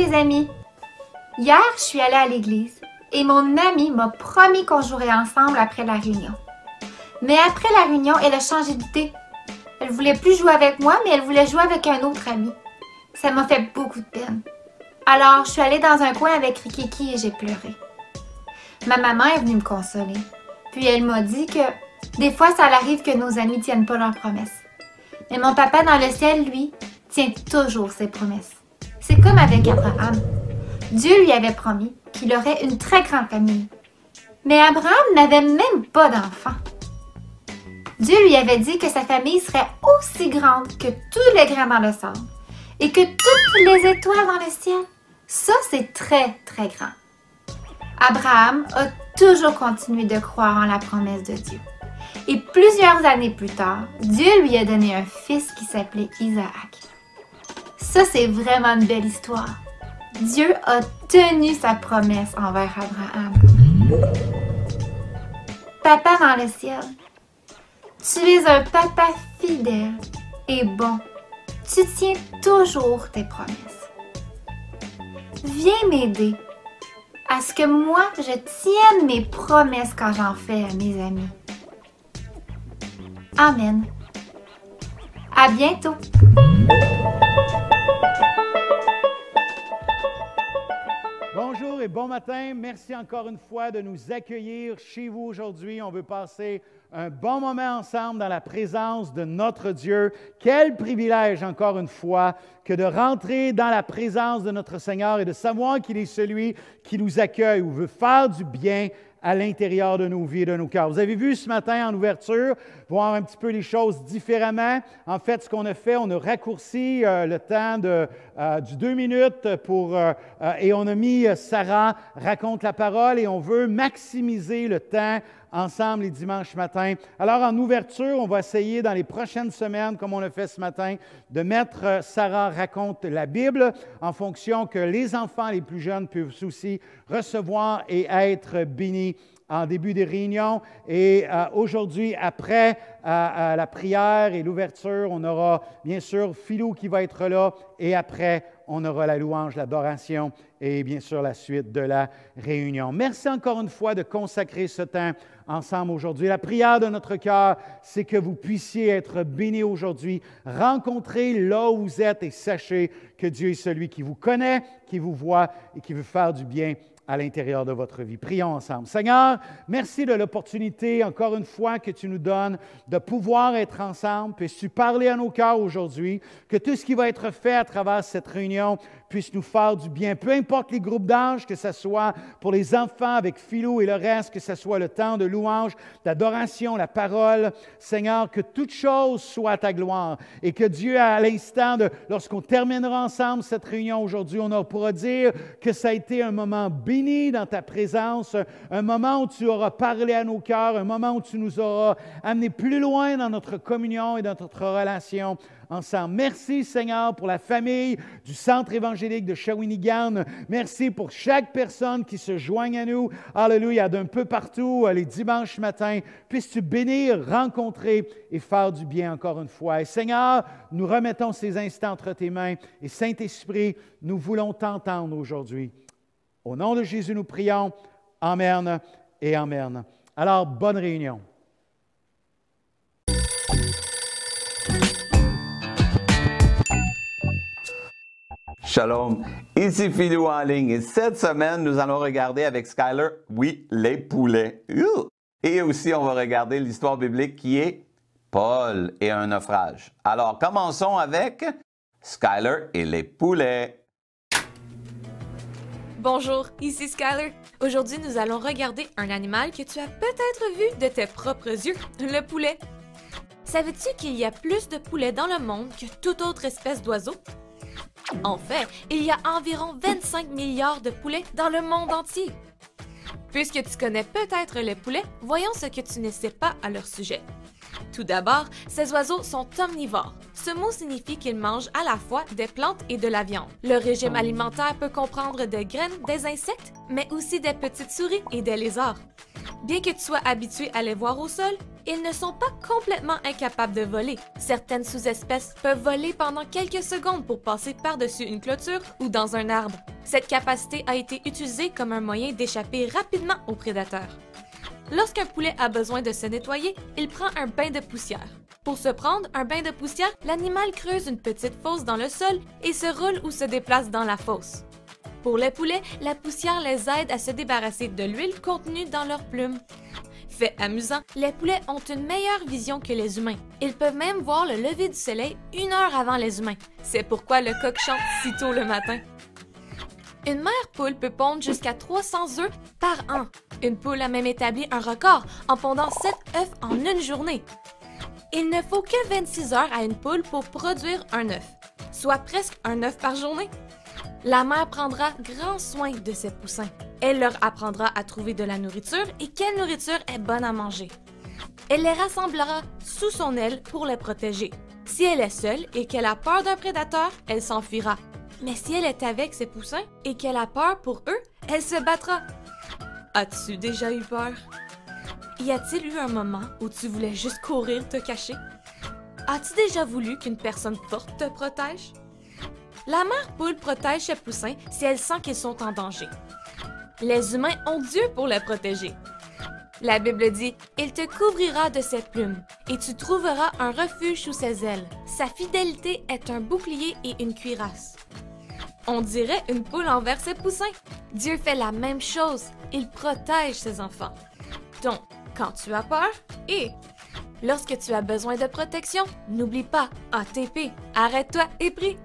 les amis! Hier, je suis allée à l'église et mon amie m'a promis qu'on jouerait ensemble après la réunion. Mais après la réunion, elle a changé d'idée. Elle voulait plus jouer avec moi, mais elle voulait jouer avec un autre ami. Ça m'a fait beaucoup de peine. Alors, je suis allée dans un coin avec Rikiki et j'ai pleuré. Ma maman est venue me consoler. Puis elle m'a dit que des fois, ça arrive que nos amis tiennent pas leurs promesses. Mais mon papa dans le ciel, lui, tient toujours ses promesses. C'est comme avec Abraham. Dieu lui avait promis qu'il aurait une très grande famille. Mais Abraham n'avait même pas d'enfant. Dieu lui avait dit que sa famille serait aussi grande que tous les grains dans le sable et que toutes les étoiles dans le ciel. Ça, c'est très, très grand. Abraham a toujours continué de croire en la promesse de Dieu. Et plusieurs années plus tard, Dieu lui a donné un fils qui s'appelait Isaac. Ça, c'est vraiment une belle histoire. Dieu a tenu sa promesse envers Abraham. Papa dans le ciel, tu es un papa fidèle et bon. Tu tiens toujours tes promesses. Viens m'aider à ce que moi, je tienne mes promesses quand j'en fais à mes amis. Amen. À bientôt. Bonjour et bon matin. Merci encore une fois de nous accueillir chez vous aujourd'hui. On veut passer un bon moment ensemble dans la présence de notre Dieu. Quel privilège, encore une fois, que de rentrer dans la présence de notre Seigneur et de savoir qu'il est celui qui nous accueille ou veut faire du bien à l'intérieur de nos vies et de nos cœurs. Vous avez vu ce matin en ouverture, voir un petit peu les choses différemment. En fait, ce qu'on a fait, on a raccourci le temps du 2 minutes et on a mis Sarah raconte la parole et on veut maximiser le temps ensemble les dimanches matins. Alors, en ouverture, on va essayer dans les prochaines semaines, comme on l'a fait ce matin, de mettre Sarah raconte la Bible en fonction que les enfants les plus jeunes puissent aussi recevoir et être bénis en début de réunion. Et aujourd'hui, après la prière et l'ouverture, on aura bien sûr Philou qui va être là et après, on aura la louange, l'adoration et bien sûr la suite de la réunion. Merci encore une fois de consacrer ce temps ensemble aujourd'hui. La prière de notre cœur, c'est que vous puissiez être bénis aujourd'hui, rencontrer là où vous êtes et sachez que Dieu est celui qui vous connaît, qui vous voit et qui veut faire du bien à l'intérieur de votre vie. Prions ensemble. Seigneur, merci de l'opportunité, encore une fois, que tu nous donnes de pouvoir être ensemble. Puisses-tu parler à nos cœurs aujourd'hui, que tout ce qui va être fait à travers cette réunion puisse nous faire du bien. Peu importe les groupes d'âge, que ce soit pour les enfants avec Philou et le reste, que ce soit le temps de louange, d'adoration, la parole. Seigneur, que toute chose soit à ta gloire et que Dieu, à l'instant lorsqu'on terminera ensemble cette réunion aujourd'hui, on pourra dire que ça a été un moment béni dans ta présence, un moment où tu auras parlé à nos cœurs, un moment où tu nous auras amenés plus loin dans notre communion et dans notre relation ensemble. Merci Seigneur pour la famille du Centre évangélique de Shawinigan. Merci pour chaque personne qui se joigne à nous. Alléluia, d'un peu partout les dimanches matins. Puisses-tu bénir, rencontrer et faire du bien encore une fois. Et Seigneur, nous remettons ces instants entre tes mains. Et Saint-Esprit, nous voulons t'entendre aujourd'hui. Au nom de Jésus, nous prions. Amen et Amen. Alors, bonne réunion. Shalom, ici Philou en ligne et cette semaine, nous allons regarder avec Skyler, oui, les poulets. Et aussi, on va regarder l'histoire biblique qui est Paul et un naufrage. Alors, commençons avec Skyler et les poulets. Bonjour, ici Skyler. Aujourd'hui, nous allons regarder un animal que tu as peut-être vu de tes propres yeux, le poulet. Savais-tu qu'il y a plus de poulets dans le monde que toute autre espèce d'oiseau? En fait, il y a environ 25 milliards de poulets dans le monde entier. Puisque tu connais peut-être les poulets, voyons ce que tu ne sais pas à leur sujet. Tout d'abord, ces oiseaux sont omnivores. Ce mot signifie qu'ils mangent à la fois des plantes et de la viande. Leur régime alimentaire peut comprendre des graines, des insectes, mais aussi des petites souris et des lézards. Bien que tu sois habitué à les voir au sol, ils ne sont pas complètement incapables de voler. Certaines sous-espèces peuvent voler pendant quelques secondes pour passer par-dessus une clôture ou dans un arbre. Cette capacité a été utilisée comme un moyen d'échapper rapidement aux prédateurs. Lorsqu'un poulet a besoin de se nettoyer, il prend un bain de poussière. Pour se prendre un bain de poussière, l'animal creuse une petite fosse dans le sol et se roule ou se déplace dans la fosse. Pour les poulets, la poussière les aide à se débarrasser de l'huile contenue dans leurs plumes. Fait amusant, les poulets ont une meilleure vision que les humains. Ils peuvent même voir le lever du soleil 1 heure avant les humains. C'est pourquoi le coq chante si tôt le matin. Une mère poule peut pondre jusqu'à 300 œufs par an. Une poule a même établi un record en pondant 7 œufs en une journée. Il ne faut que 26 heures à une poule pour produire un œuf, soit presque un œuf par journée. La mère prendra grand soin de ses poussins. Elle leur apprendra à trouver de la nourriture et quelle nourriture est bonne à manger. Elle les rassemblera sous son aile pour les protéger. Si elle est seule et qu'elle a peur d'un prédateur, elle s'enfuira. Mais si elle est avec ses poussins et qu'elle a peur pour eux, elle se battra. As-tu déjà eu peur? Y a-t-il eu un moment où tu voulais juste courir te cacher? As-tu déjà voulu qu'une personne forte te protège? La mère poule protège ses poussins si elle sent qu'ils sont en danger. Les humains ont Dieu pour les protéger. La Bible dit « Il te couvrira de ses plumes, et tu trouveras un refuge sous ses ailes. Sa fidélité est un bouclier et une cuirasse. » On dirait une poule envers ses poussins. Dieu fait la même chose. Il protège ses enfants. Donc, quand tu as peur, et lorsque tu as besoin de protection, n'oublie pas ATP. Arrête-toi et prie.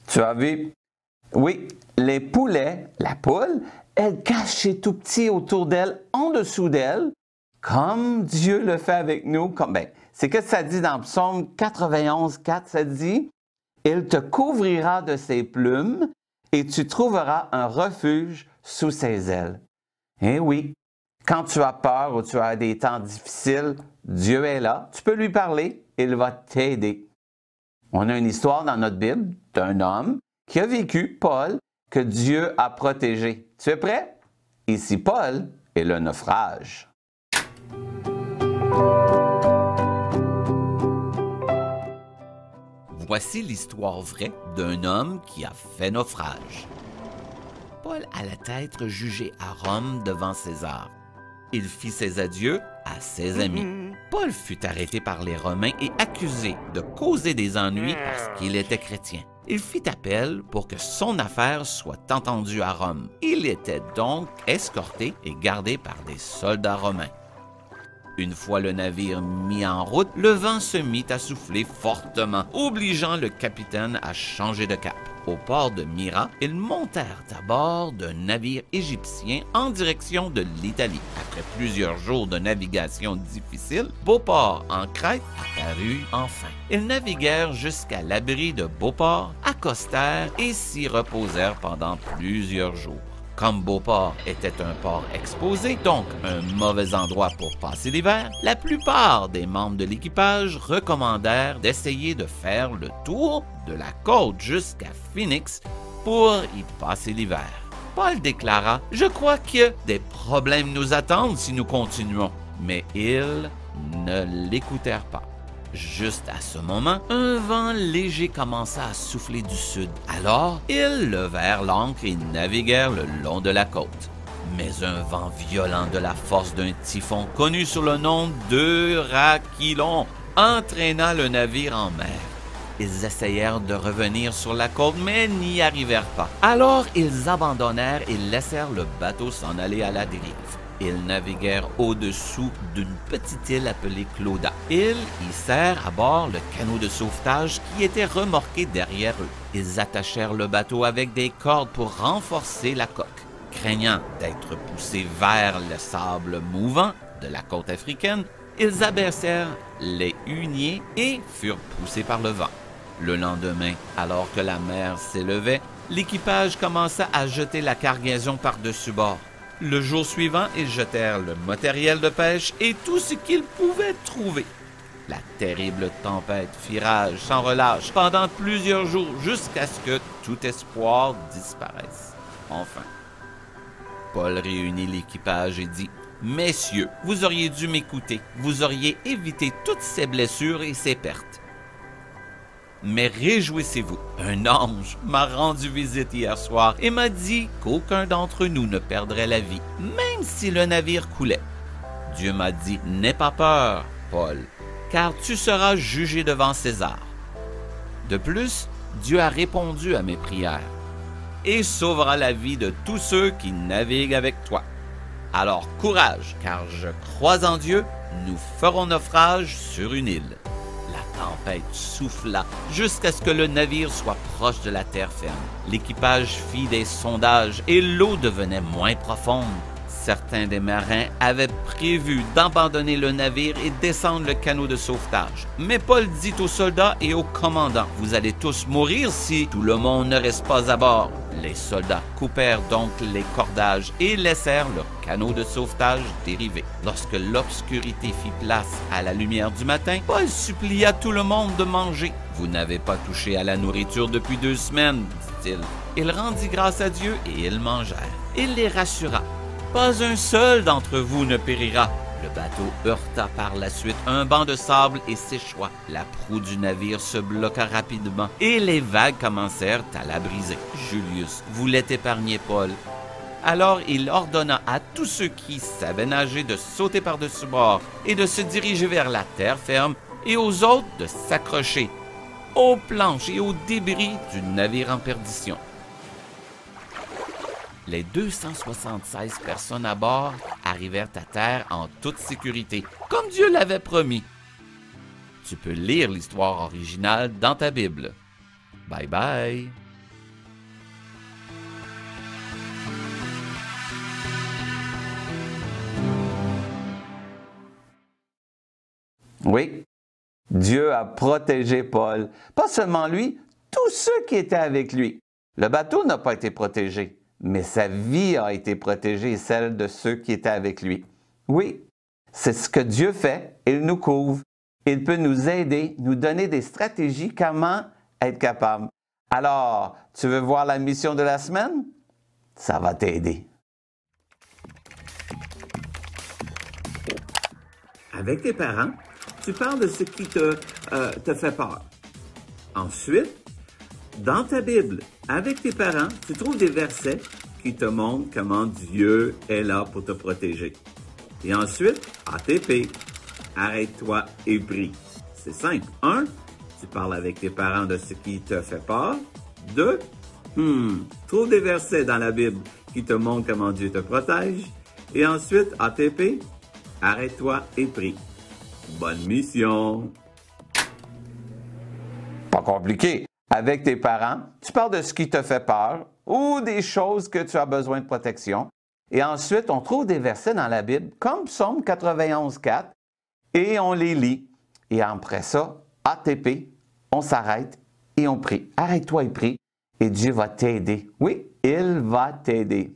Tu as vu? Oui, les poulets, la poule, elle cache ses tout petits autour d'elle, en dessous d'elle, comme Dieu le fait avec nous. C'est que ça dit dans Psaume 91, 4, ça dit « Il te couvrira de ses plumes et tu trouveras un refuge sous ses ailes. » Eh oui, quand tu as peur ou tu as des temps difficiles, Dieu est là, tu peux lui parler, il va t'aider. On a une histoire dans notre Bible d'un homme qui a vécu, Paul, que Dieu a protégé. Tu es prêt? Ici Paul et le naufrage. Voici l'histoire vraie d'un homme qui a fait naufrage. Paul alla être jugé à Rome devant César. Il fit ses adieux à ses amis. Paul fut arrêté par les Romains et accusé de causer des ennuis parce qu'il était chrétien. Il fit appel pour que son affaire soit entendue à Rome. Il était donc escorté et gardé par des soldats romains. Une fois le navire mis en route, le vent se mit à souffler fortement, obligeant le capitaine à changer de cap. Au port de Myra, ils montèrent à bord d'un navire égyptien en direction de l'Italie. Après plusieurs jours de navigation difficile, Beauport en Crète apparut enfin. Ils naviguèrent jusqu'à l'abri de Beauport, accostèrent et s'y reposèrent pendant plusieurs jours. Comme Beauport était un port exposé, donc un mauvais endroit pour passer l'hiver, la plupart des membres de l'équipage recommandèrent d'essayer de faire le tour de la côte jusqu'à Phoenix pour y passer l'hiver. Paul déclara « Je crois que des problèmes nous attendent si nous continuons. » Mais ils ne l'écoutèrent pas. Juste à ce moment, un vent léger commença à souffler du sud. Alors, ils levèrent l'ancre et naviguèrent le long de la côte. Mais un vent violent de la force d'un typhon, connu sous le nom d'Euraquilon, entraîna le navire en mer. Ils essayèrent de revenir sur la côte, mais n'y arrivèrent pas. Alors, ils abandonnèrent et laissèrent le bateau s'en aller à la dérive. Ils naviguèrent au-dessous d'une petite île appelée Clauda. Ils hissèrent à bord le canot de sauvetage qui était remorqué derrière eux. Ils attachèrent le bateau avec des cordes pour renforcer la coque. Craignant d'être poussés vers le sable mouvant de la côte africaine, ils abaissèrent les huniers et furent poussés par le vent. Le lendemain, alors que la mer s'élevait, l'équipage commença à jeter la cargaison par-dessus bord. Le jour suivant, ils jetèrent le matériel de pêche et tout ce qu'ils pouvaient trouver. La terrible tempête fit rage sans relâche pendant plusieurs jours jusqu'à ce que tout espoir disparaisse. Enfin, Paul réunit l'équipage et dit « Messieurs, vous auriez dû m'écouter. Vous auriez évité toutes ces blessures et ces pertes. » Mais réjouissez-vous, un ange m'a rendu visite hier soir et m'a dit qu'aucun d'entre nous ne perdrait la vie, même si le navire coulait. Dieu m'a dit, n'aie pas peur, Paul, car tu seras jugé devant César. De plus, Dieu a répondu à mes prières et sauvera la vie de tous ceux qui naviguent avec toi. Alors courage, car je crois en Dieu, nous ferons naufrage sur une île. La tempête souffla jusqu'à ce que le navire soit proche de la terre ferme. L'équipage fit des sondages et l'eau devenait moins profonde. Certains des marins avaient prévu d'abandonner le navire et descendre le canot de sauvetage. Mais Paul dit aux soldats et au commandant, « Vous allez tous mourir si tout le monde ne reste pas à bord. » Les soldats coupèrent donc les cordages et laissèrent leur canot de sauvetage dériver. Lorsque l'obscurité fit place à la lumière du matin, Paul supplia tout le monde de manger. « Vous n'avez pas touché à la nourriture depuis 2 semaines, dit-il. » Il rendit grâce à Dieu et ils mangèrent. Il les rassura. Pas un seul d'entre vous ne périra. Le bateau heurta par la suite un banc de sable et s'échoua. La proue du navire se bloqua rapidement et les vagues commencèrent à la briser. Julius voulait épargner Paul. Alors il ordonna à tous ceux qui savaient nager de sauter par-dessus bord et de se diriger vers la terre ferme et aux autres de s'accrocher aux planches et aux débris du navire en perdition. Les 276 personnes à bord arrivèrent à terre en toute sécurité, comme Dieu l'avait promis. Tu peux lire l'histoire originale dans ta Bible. Bye bye! Oui, Dieu a protégé Paul. Pas seulement lui, tous ceux qui étaient avec lui. Le bateau n'a pas été protégé, mais sa vie a été protégée et celle de ceux qui étaient avec lui. Oui, c'est ce que Dieu fait. Il nous couvre. Il peut nous aider, nous donner des stratégies comment être capable. Alors, tu veux voir la mission de la semaine? Ça va t'aider. Avec tes parents, tu parles de ce qui te fait peur. Ensuite, dans ta Bible, avec tes parents, tu trouves des versets qui te montrent comment Dieu est là pour te protéger. Et ensuite, ATP, arrête-toi et prie. C'est simple. 1, tu parles avec tes parents de ce qui te fait peur. 2, trouve des versets dans la Bible qui te montrent comment Dieu te protège. Et ensuite, ATP, arrête-toi et prie. Bonne mission! Pas compliqué. Avec tes parents, tu parles de ce qui te fait peur ou des choses que tu as besoin de protection. Et ensuite, on trouve des versets dans la Bible, comme Psaume 91:4, et on les lit. Et après ça, ATP, on s'arrête et on prie. Arrête-toi et prie, et Dieu va t'aider. Oui, il va t'aider.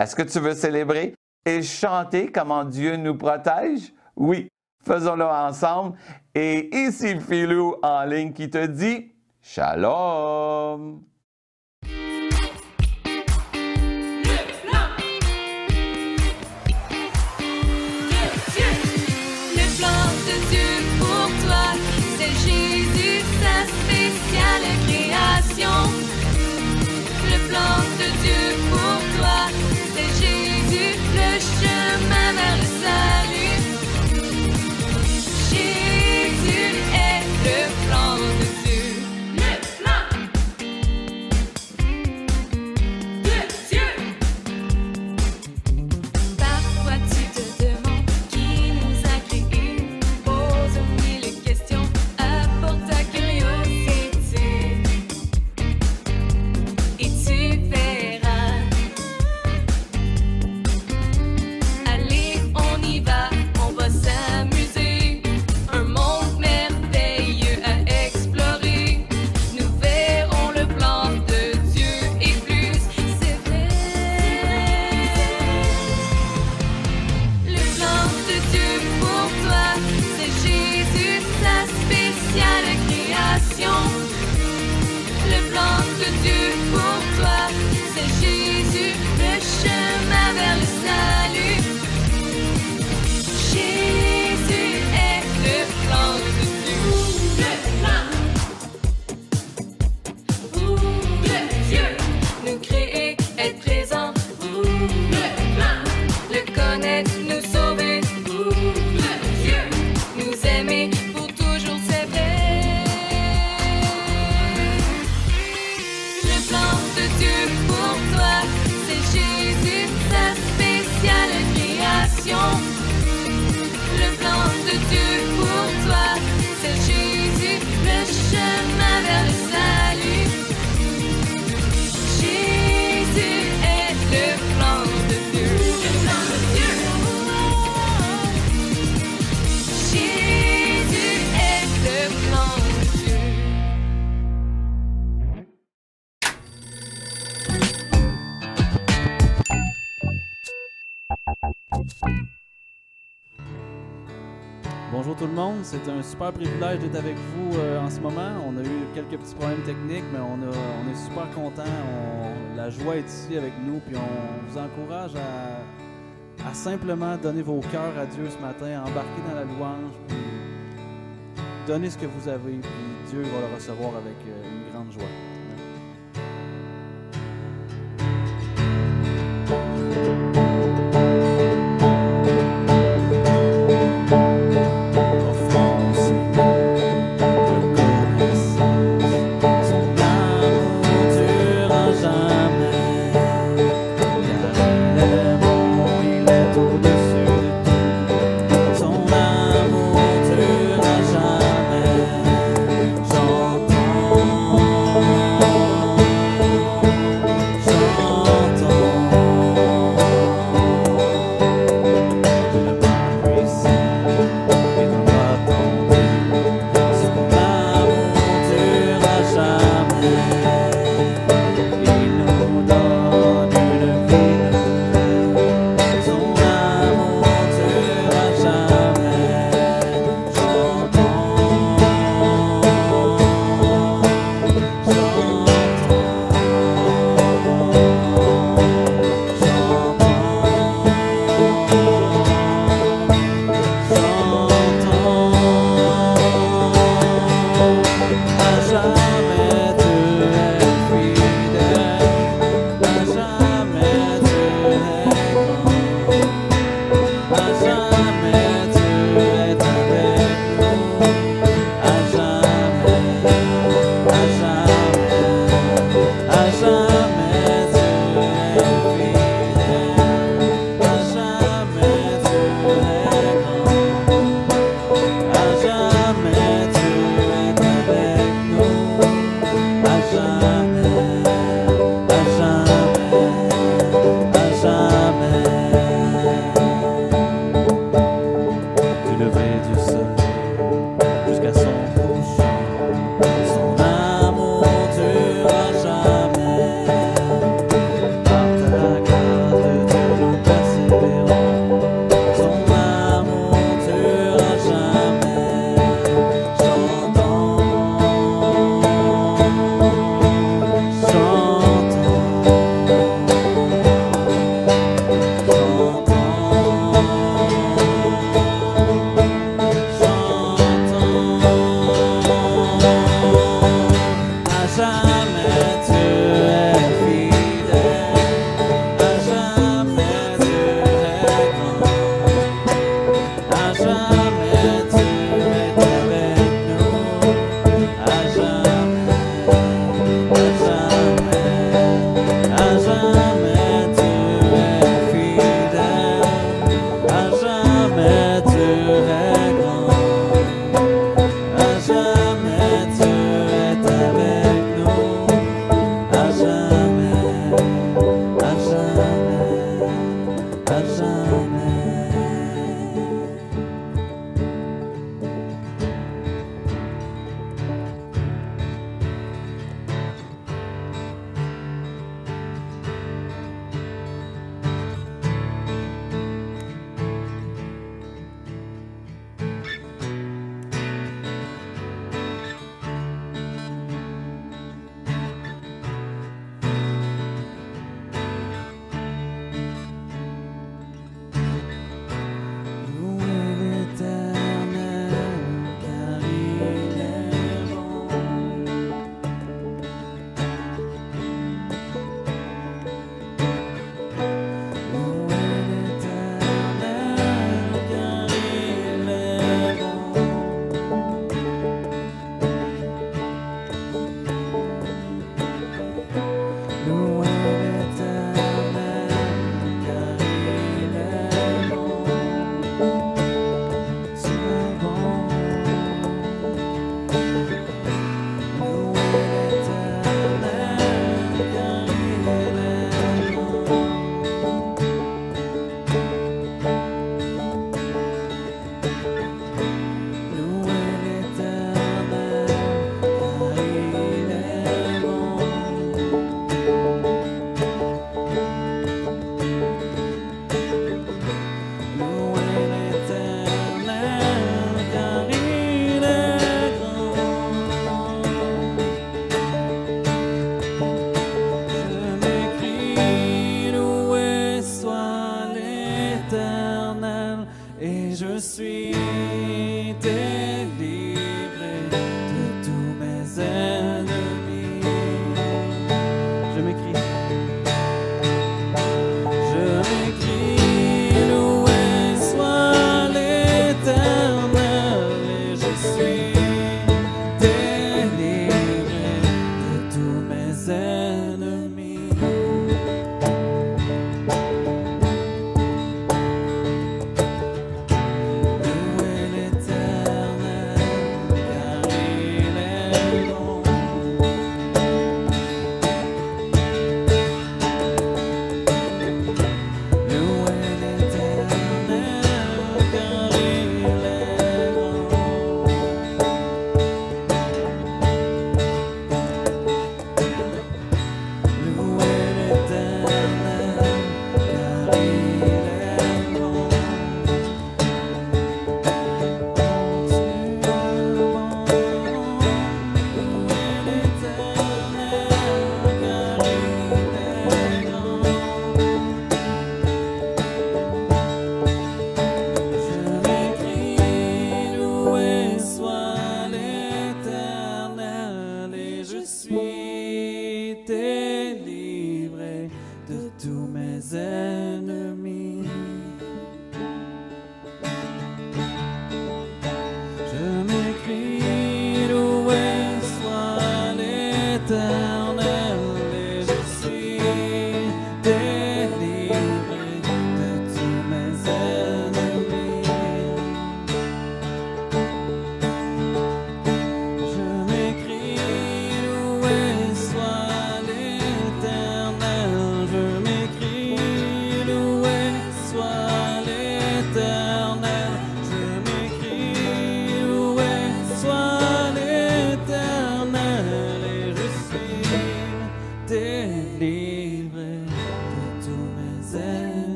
Est-ce que tu veux célébrer et chanter comment Dieu nous protège? Oui, faisons-le ensemble. Et ici Philou en ligne qui te dit Shalom! Le plan de Dieu pour toi, c'est Jésus, le chemin vers le salut. Jésus est le plan de Dieu. Le plan! Bonjour tout le monde, c'est un super privilège d'être avec vous en ce moment. On a eu quelques petits problèmes techniques, mais on est super contents. La joie est ici avec nous, puis on vous encourage à simplement donner vos cœurs à Dieu ce matin, à embarquer dans la louange, puis donner ce que vous avez, puis Dieu va le recevoir avec une grande joie.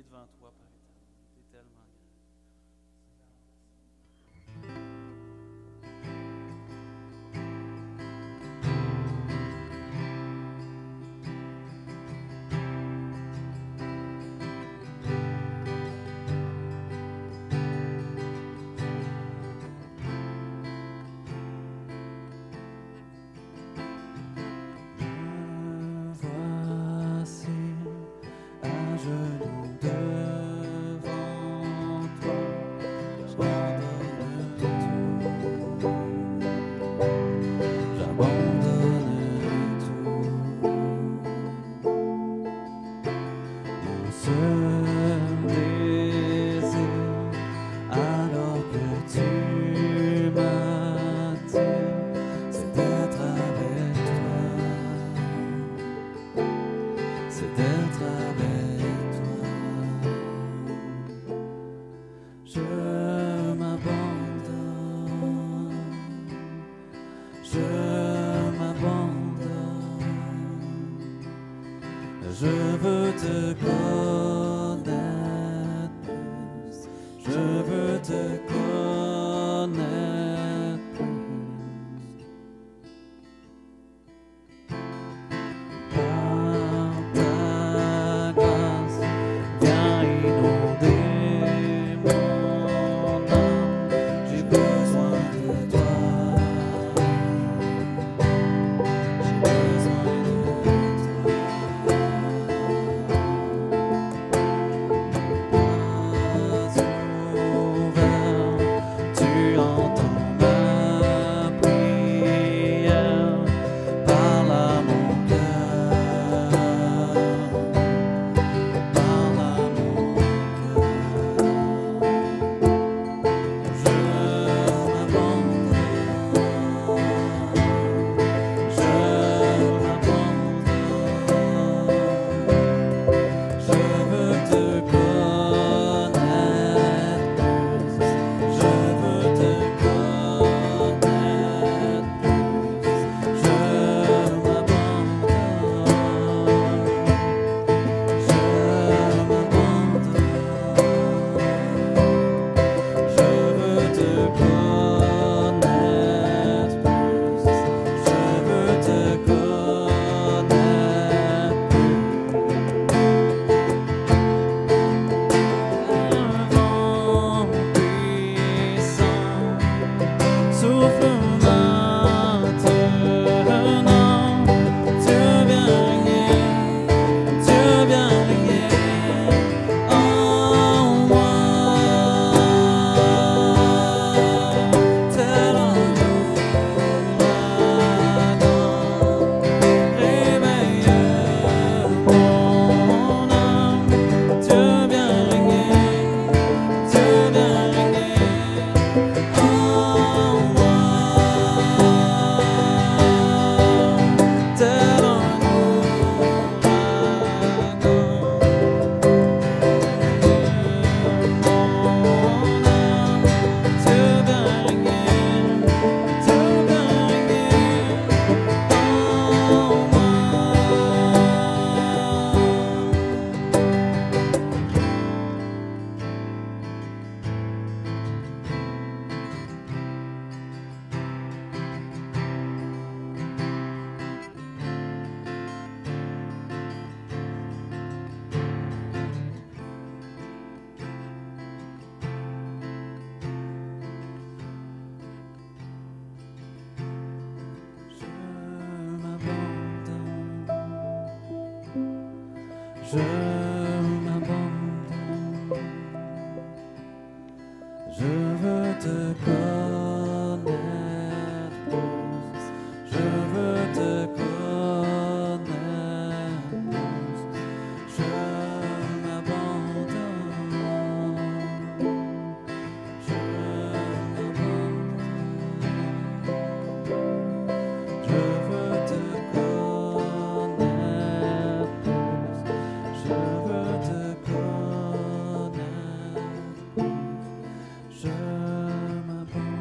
prier devant toi, Père éternel. Tu es tellement grand. Voici à genoux devant toi, j'abandonne tout, mon seul désir, alors que tu m'attires, c'est d'être avec toi. C'est d'être avec toi. Je m'abandonne, je m'abandonne. Je veux te connaître plus, je veux te connaître plus. Par ta grâce, viens inonder mon âme. J'ai besoin de toi. J'ai besoin de toi. Pas ouvert, tu entends ma prière. Parle à mon cœur, parle à mon cœur. Je m'abandonne, je m'abandonne. Je veux te connaître plus, je veux te connaître plus. Je veux te connaître plus, je veux te connaître plus. Un vent puissant souffle maintenant, Dieu viens régner en moi. Tel un ouragan, réveille mon âme. Dieu viens régner en moi. Tel un Je m'abandonne, je veux te connaître plus, je veux te connaître plus. Je m'abandonne, je m'abandonne. Je veux te connaître plus, je veux te connaître plus. Je m'abandonne.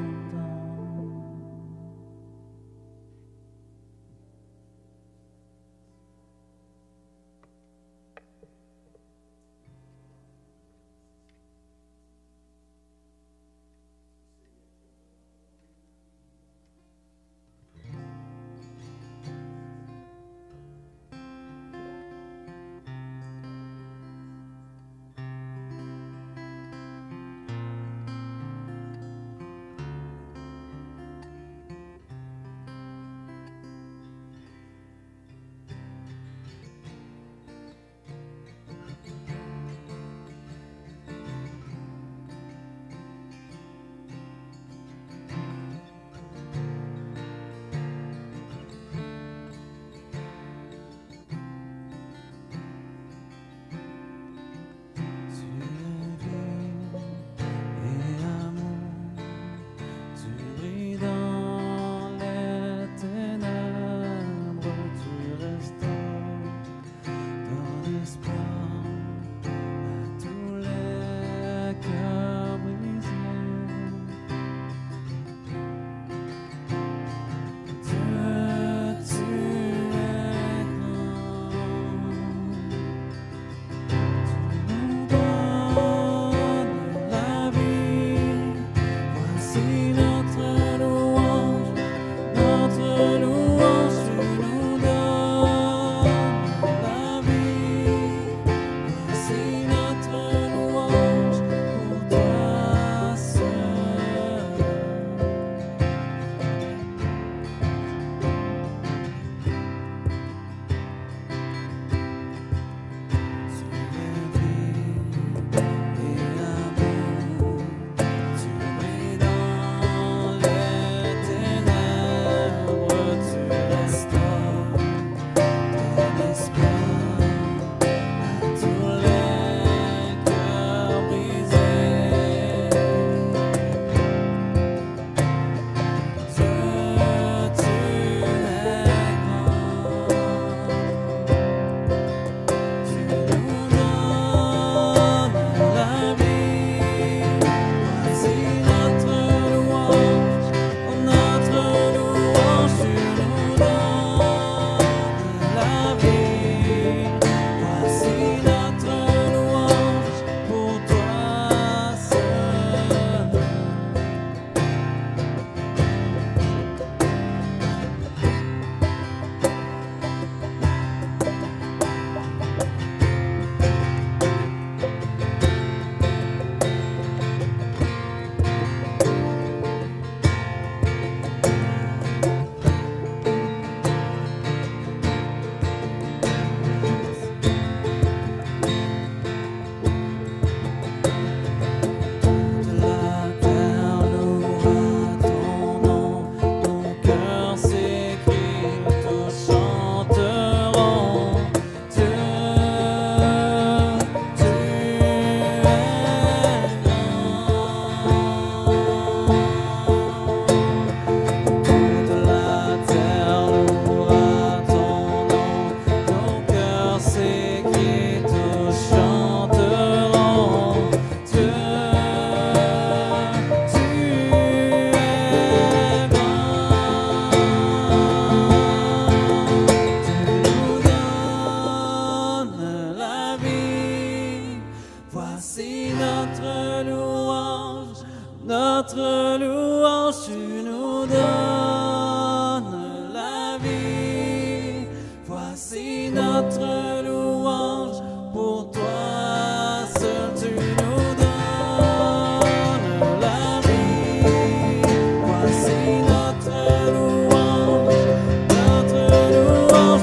notre louange, tu nous donnes la vie. Voici notre louange, pour toi seul tu nous donnes la vie. Voici notre louange,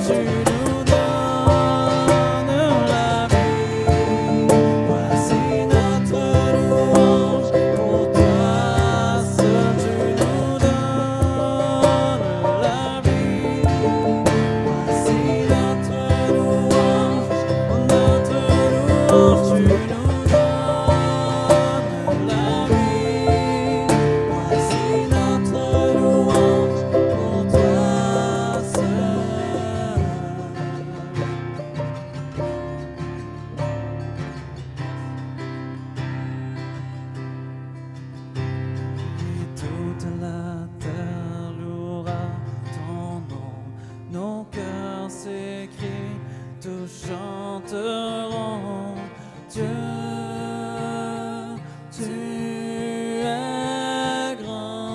tu nous donnes la vie. Voici notre louange, pour toi seul tu nous donnes la vie. Voici notre louange, tu nous donnes la vie. Voici notre louange, pour toi seul. Et toute la terre louera ton nom, nos cœurs s'écrient, tous chanteront Dieu, tu es grand.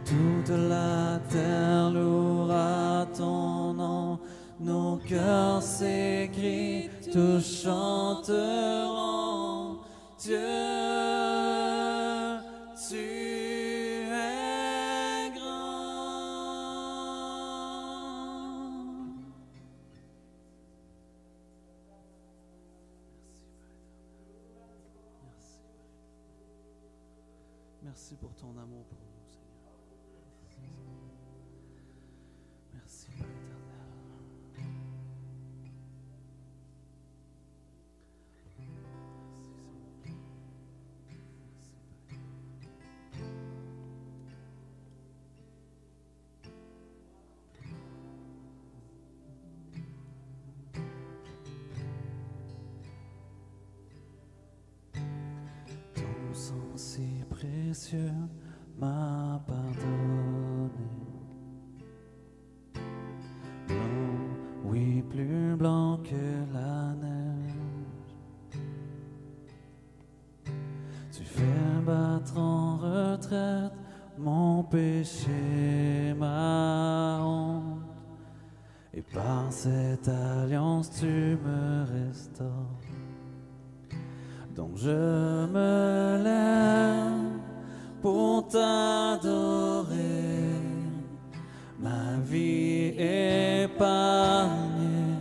Toute la terre louera ton nom, nos cœurs s'écrient, tous chanteront Dieu, tu es grand. Merci pour ton amour pour nous, Seigneur. Merci, Père éternel. Ton sang si précieux m'a pardonné. Blanc, oui, plus blanc que la neige. Tu fais battre en retraite mon péché, ma honte. Et par cette alliance, tu me restaures. Donc je me lève pour t'adorer, ma vie épargnée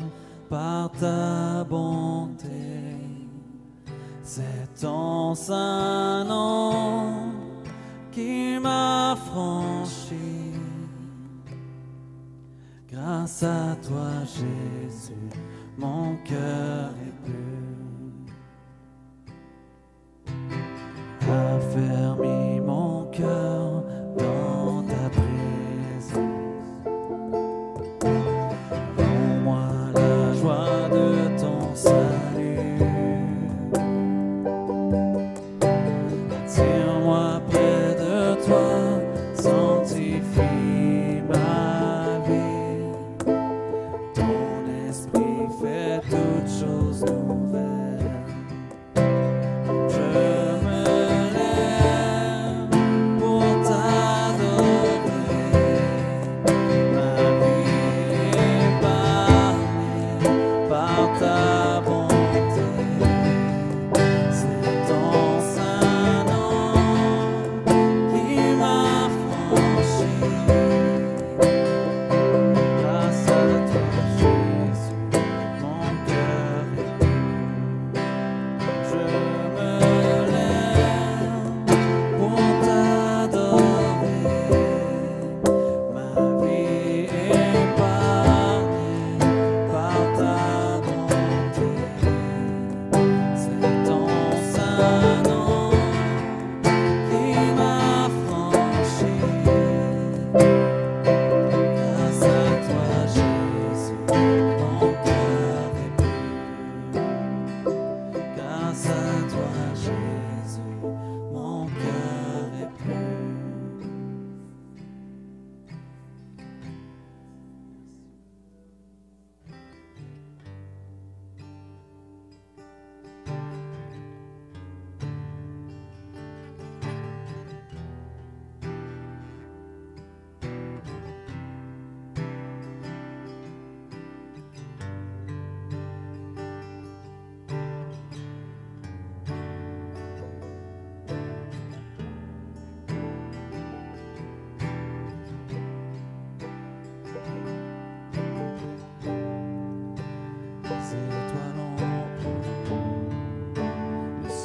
par ta bonté. C'est ton saint nom qui m'a franchi. Grâce à toi, Jésus, mon cœur est pur. Affermis mon cœur dans ta présence. Rends-moi la joie de ton salut. Attire-moi près de toi, sanctifie ma vie. Ton esprit fait toutes choses nouvelles. Je me lève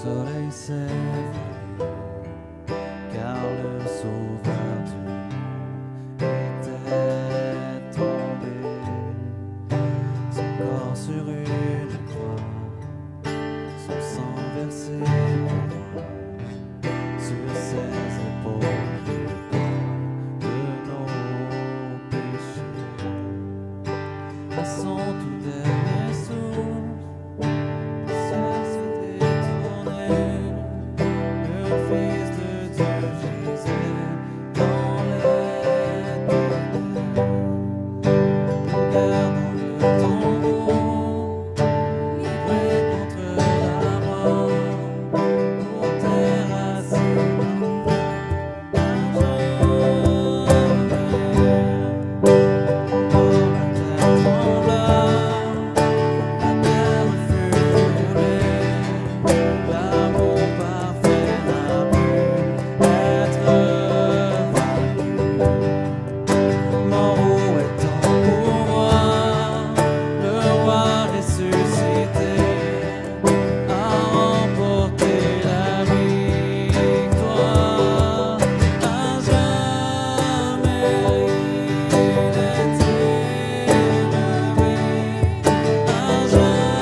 soleil s'est car le sauveur Dieu était tombé, son corps sur une croix, son sang versé sur ses épaules de nos péchés. À son tout dernier souffle, le ciel se détournait, le Fils de Dieu gisait dans les ténèbres. Gardons le tombeau, livré contre la mort, pour terrasser l'amour parfait n'a pu être vaincu. Mort, où est ton pouvoir? Le roi ressuscité a remporté la victoire. À jamais il est élevé. À jamais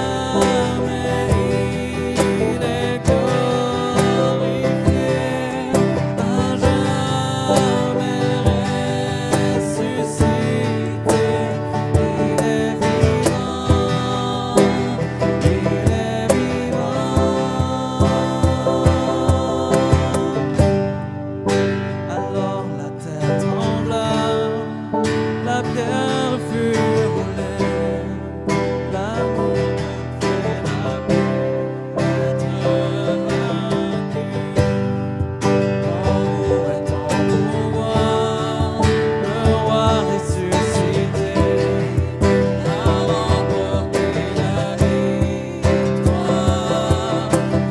il est glorifié. À jamais ressuscité. Il est vivant. Il est vivant. Alors la terre trembla, la pierre fut roulée, l'amour parfait n'a pu être vaincu. Oh, où est ton pouvoir? Le roi ressuscité a remporté la victoire.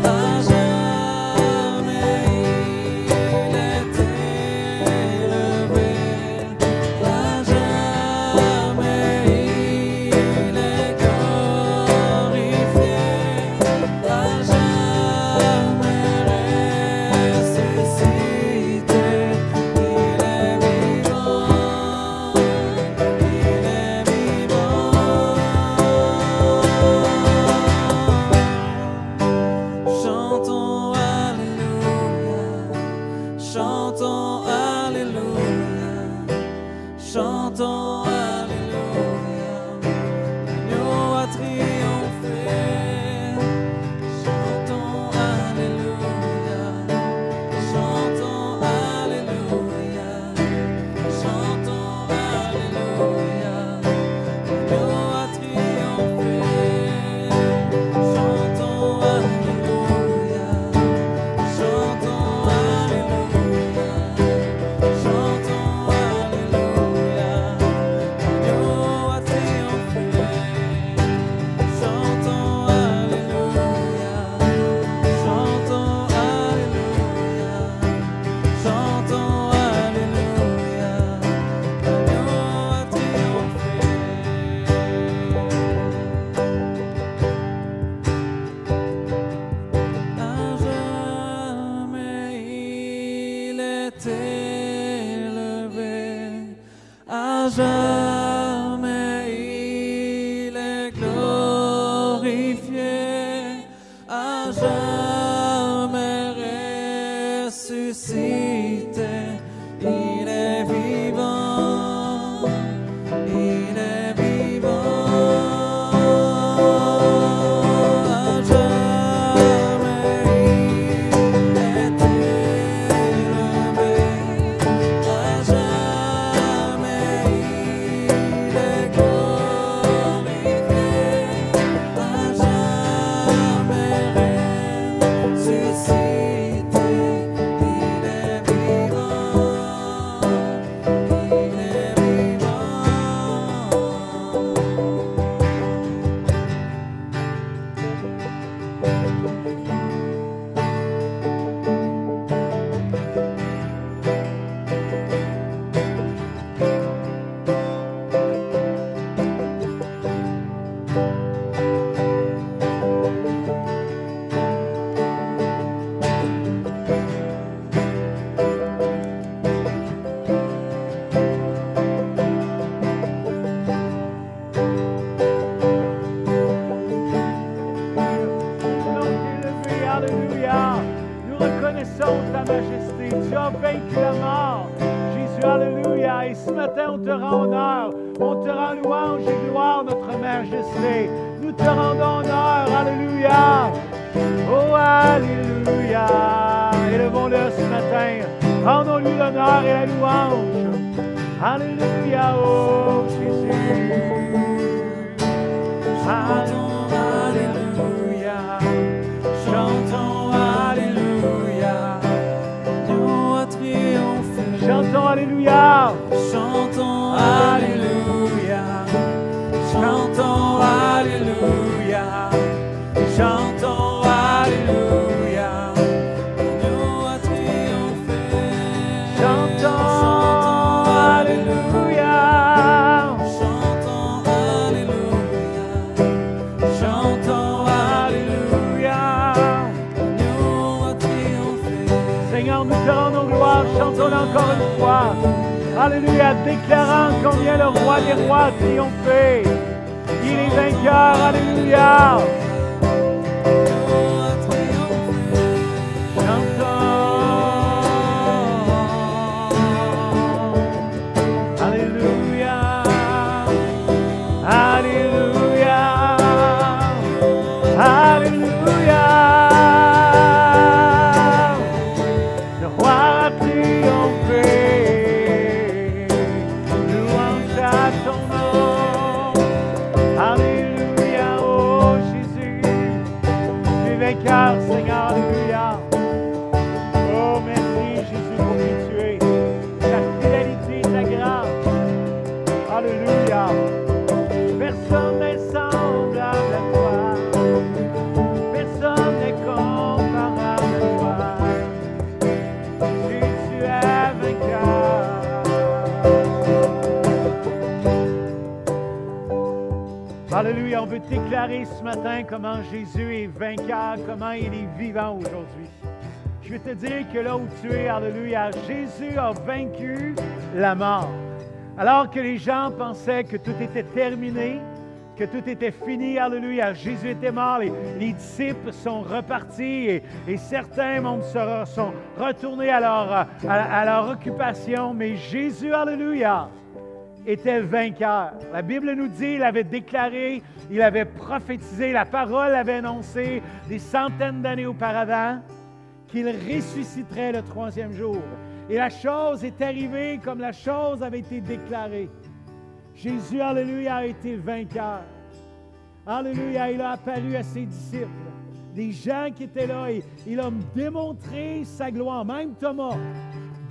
À jamais il est élevé. À jamais il est glorifié. À jamais ressuscité. Il est vivant. Il est vivant. Chantons Alléluia. Chantons Alléluia. Chantons Alléluia. L'agneau a triomphé. Chantons Alléluia. Chantons Alléluia. Chantons Alléluia. L'agneau a triomphé. Chantons Alléluia. Chantons Alléluia. Chantons Alléluia. L'agneau a triomphé. Chantons Alléluia. Chantons Alléluia. Chantons Alléluia. L'agneau a triomphé. À jamais il est élevé. À jamais il est glorifié. À jamais ressuscité. Il est vivant. Il est vivant. À jamais il est élevé. À jamais il est glorifié. À jamais ressuscité. Il est Alléluia. Nous reconnaissons ta majesté. Tu as vaincu la mort. Jésus, alléluia. Et ce matin, on te rend honneur. On te rend louange et gloire, notre majesté. Nous te rendons honneur. Alléluia. Oh, alléluia. Élevons-le ce matin. Rendons-lui l'honneur et la louange. Alléluia, oh Jésus. Chantons alléluia. Chantons alléluia. Nous a triomphé. Chantons alléluia. Chantons alléluia. Chantons alléluia. Chantons alléluia. Nous a triomphé. Chantons alléluia. Chantons alléluia. Chantons alléluia. Nous a triomphé. Seigneur, nous te rendons gloire. Chantons-le encore une fois. Alléluia, déclarant combien le roi des rois a triomphé. Il est vainqueur. Alléluia. Seigneur, alléluia. Oh, merci Jésus pour qui tu es. Ta fidélité, ta grâce. Alléluia. Personne n'est semblable à toi. Personne n'est comparable à toi. Tu es vainqueur. Alléluia, on veut déclarer ce matin comment Jésus est vainqueur, comment il est vivant aujourd'hui. Je veux te dire que là où tu es, alléluia, Jésus a vaincu la mort. Alors que les gens pensaient que tout était terminé, que tout était fini, alléluia, Jésus était mort, les disciples sont repartis et certains membres sont retournés à leur occupation, mais Jésus, alléluia, était vainqueur. La Bible nous dit, il avait déclaré, il avait prophétisé, la parole avait annoncé des centaines d'années auparavant qu'il ressusciterait le troisième jour. Et la chose est arrivée comme la chose avait été déclarée. Jésus, alléluia, a été vainqueur. Alléluia, il a apparu à ses disciples, des gens qui étaient là, et il a démontré sa gloire. Même Thomas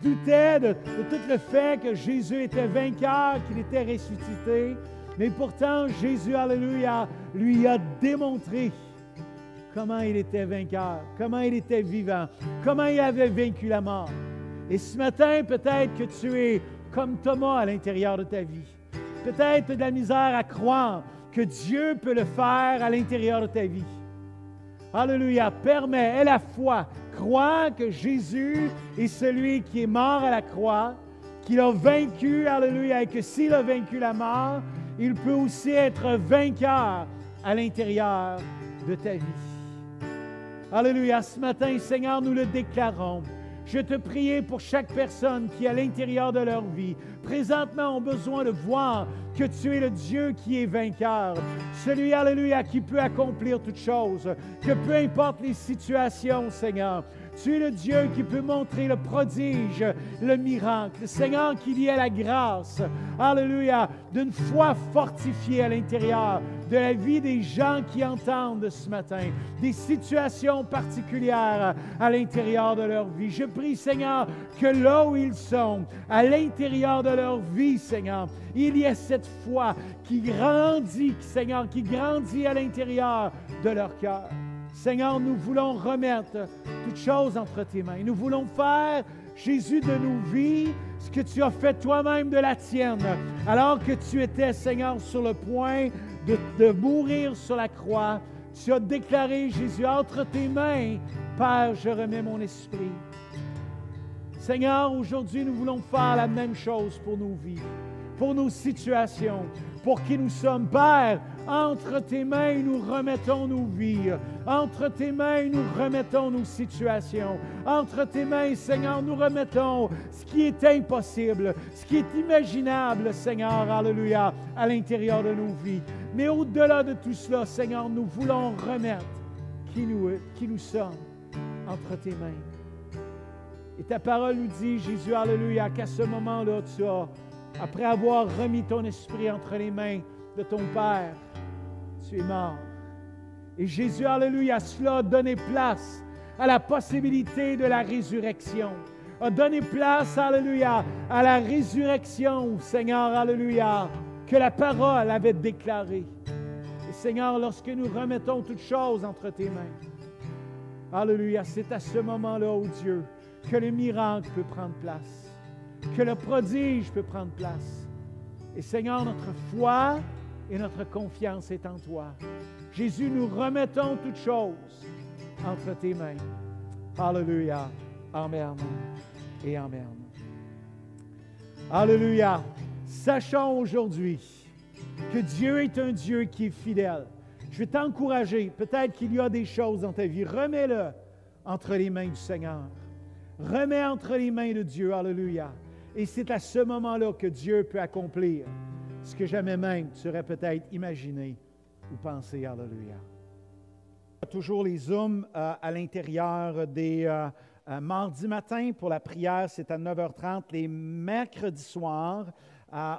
doutait de tout le fait que Jésus était vainqueur, qu'il était ressuscité. Mais pourtant, Jésus, alléluia, lui a démontré comment il était vainqueur, comment il était vivant, comment il avait vaincu la mort. Et ce matin, peut-être que tu es comme Thomas à l'intérieur de ta vie. Peut-être de la misère à croire que Dieu peut le faire à l'intérieur de ta vie. Alléluia, permets, aie la foi, crois que Jésus est celui qui est mort à la croix, qu'il a vaincu, alléluia, et que s'il a vaincu la mort, il peut aussi être vainqueur à l'intérieur de ta vie. Alléluia, ce matin, Seigneur, nous le déclarons. Je te prie pour chaque personne qui, à l'intérieur de leur vie, présentement ont besoin de voir que tu es le Dieu qui est vainqueur. Celui, alléluia, qui peut accomplir toutes choses, que peu importe les situations, Seigneur. Tu es le Dieu qui peut montrer le prodige, le miracle. Seigneur, qu'il y ait la grâce, alléluia, d'une foi fortifiée à l'intérieur de la vie des gens qui entendent ce matin, des situations particulières à l'intérieur de leur vie. Je prie, Seigneur, que là où ils sont, à l'intérieur de leur vie, Seigneur, il y ait cette foi qui grandit, Seigneur, qui grandit à l'intérieur de leur cœur. Seigneur, nous voulons remettre toutes choses entre tes mains. Nous voulons faire, Jésus, de nos vies ce que tu as fait toi-même de la tienne, alors que tu étais, Seigneur, sur le point de mourir sur la croix. Tu as déclaré, Jésus, entre tes mains, Père, je remets mon esprit. Seigneur, aujourd'hui, nous voulons faire la même chose pour nos vies, pour nos situations, pour qui nous sommes. Père, Entre tes mains, nous remettons nos vies. Entre tes mains, nous remettons nos situations. Entre tes mains, Seigneur, nous remettons ce qui est impossible, ce qui est imaginable, Seigneur, alléluia, à l'intérieur de nos vies. Mais au-delà de tout cela, Seigneur, nous voulons remettre qui nous sommes entre tes mains. Et ta parole nous dit, Jésus, alléluia, qu'à ce moment-là, tu as, après avoir remis ton esprit entre les mains de ton Père, tu es mort. Et Jésus, alléluia, cela a donné place à la possibilité de la résurrection. A donné place, alléluia, à la résurrection, Seigneur, alléluia, que la parole avait déclarée. Et Seigneur, lorsque nous remettons toutes choses entre tes mains, alléluia, c'est à ce moment-là, ô Dieu, que le miracle peut prendre place, que le prodige peut prendre place. Et Seigneur, notre foi et notre confiance est en toi. Jésus, nous remettons toutes choses entre tes mains. Alléluia. Amen. Et amen. Alléluia. Sachons aujourd'hui que Dieu est un Dieu qui est fidèle. Je vais t'encourager. Peut-être qu'il y a des choses dans ta vie. Remets-le entre les mains du Seigneur. Remets entre les mains de Dieu. Alléluia. Et c'est à ce moment-là que Dieu peut accomplir ce que jamais même tu aurais peut-être imaginé ou pensé. Alléluia. Toujours les Zooms à l'intérieur des mardis matin pour la prière, c'est à 9h30. Les mercredis soirs,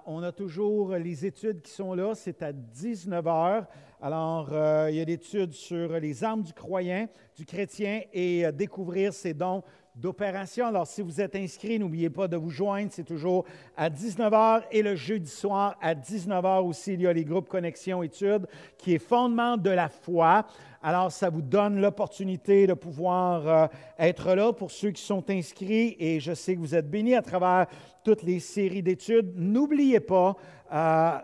on a toujours les études qui sont là, c'est à 19h. Alors, il y a l'étude sur les armes du croyant, du chrétien et découvrir ses dons d'opération. Alors, si vous êtes inscrit, n'oubliez pas de vous joindre. C'est toujours à 19h et le jeudi soir à 19h aussi, il y a les groupes Connexion Études qui est fondement de la foi. Alors, ça vous donne l'opportunité de pouvoir être là pour ceux qui sont inscrits et je sais que vous êtes bénis à travers toutes les séries d'études. N'oubliez pas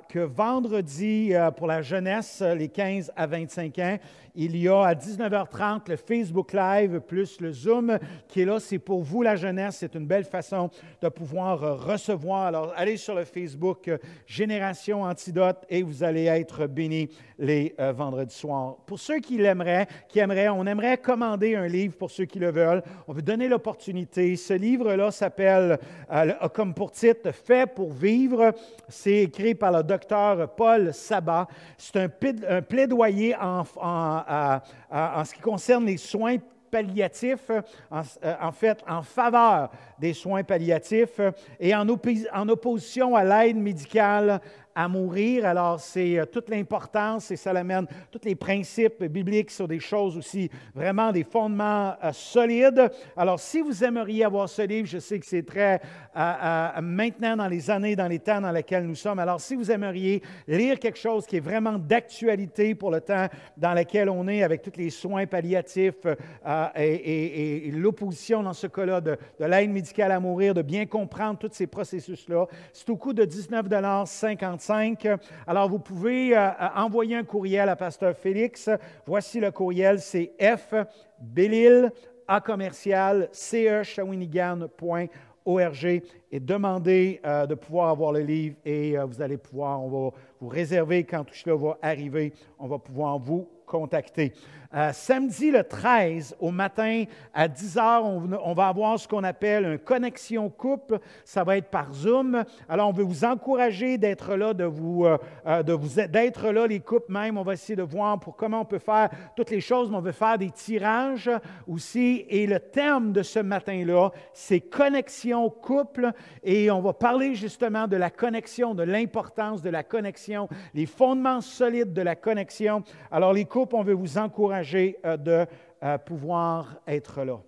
que vendredi, pour la jeunesse, les 15 à 25 ans, il y a à 19h30 le Facebook Live plus le Zoom qui est là. C'est pour vous, la jeunesse. C'est une belle façon de pouvoir recevoir. Alors, allez sur le Facebook Génération Antidote et vous allez être bénis les vendredis soirs. Pour ceux qui l'aimeraient, on aimerait commander un livre pour ceux qui le veulent. On veut donner l'opportunité. Ce livre-là s'appelle, comme pour titre, « Fait pour vivre ». C'est écrit par le docteur Paul Sabat. C'est un plaidoyer en ce qui concerne les soins palliatifs, en fait, en faveur des soins palliatifs et en opposition à l'aide médicale à mourir. Alors, c'est toute l'importance et ça amène tous les principes bibliques sur des choses aussi, vraiment des fondements solides. Alors, si vous aimeriez avoir ce livre, je sais que c'est très maintenant dans les années, dans les temps dans lesquels nous sommes. Alors, si vous aimeriez lire quelque chose qui est vraiment d'actualité pour le temps dans lequel on est avec tous les soins palliatifs et l'opposition dans ce cas-là de l'aide médicale à mourir, de bien comprendre tous ces processus-là, c'est au coût de 19,55 $. Alors, vous pouvez envoyer un courriel à Pasteur Félix. Voici le courriel, c'est fbelil@ce-shawinigan.org et demandez de pouvoir avoir le livre et vous allez pouvoir, on va vous réserver quand tout cela va arriver, on va pouvoir vous contacter. Samedi le 13 au matin à 10h, on va avoir ce qu'on appelle une connexion couple. Ça va être par Zoom. Alors, on veut vous encourager d'être là, d'être là, les couples même. On va essayer de voir pour comment on peut faire toutes les choses, mais on veut faire des tirages aussi. Et le thème de ce matin-là, c'est connexion couple. Et on va parler justement de la connexion, de l'importance de la connexion, les fondements solides de la connexion. Alors, les couples, on veut vous encourager de pouvoir être là.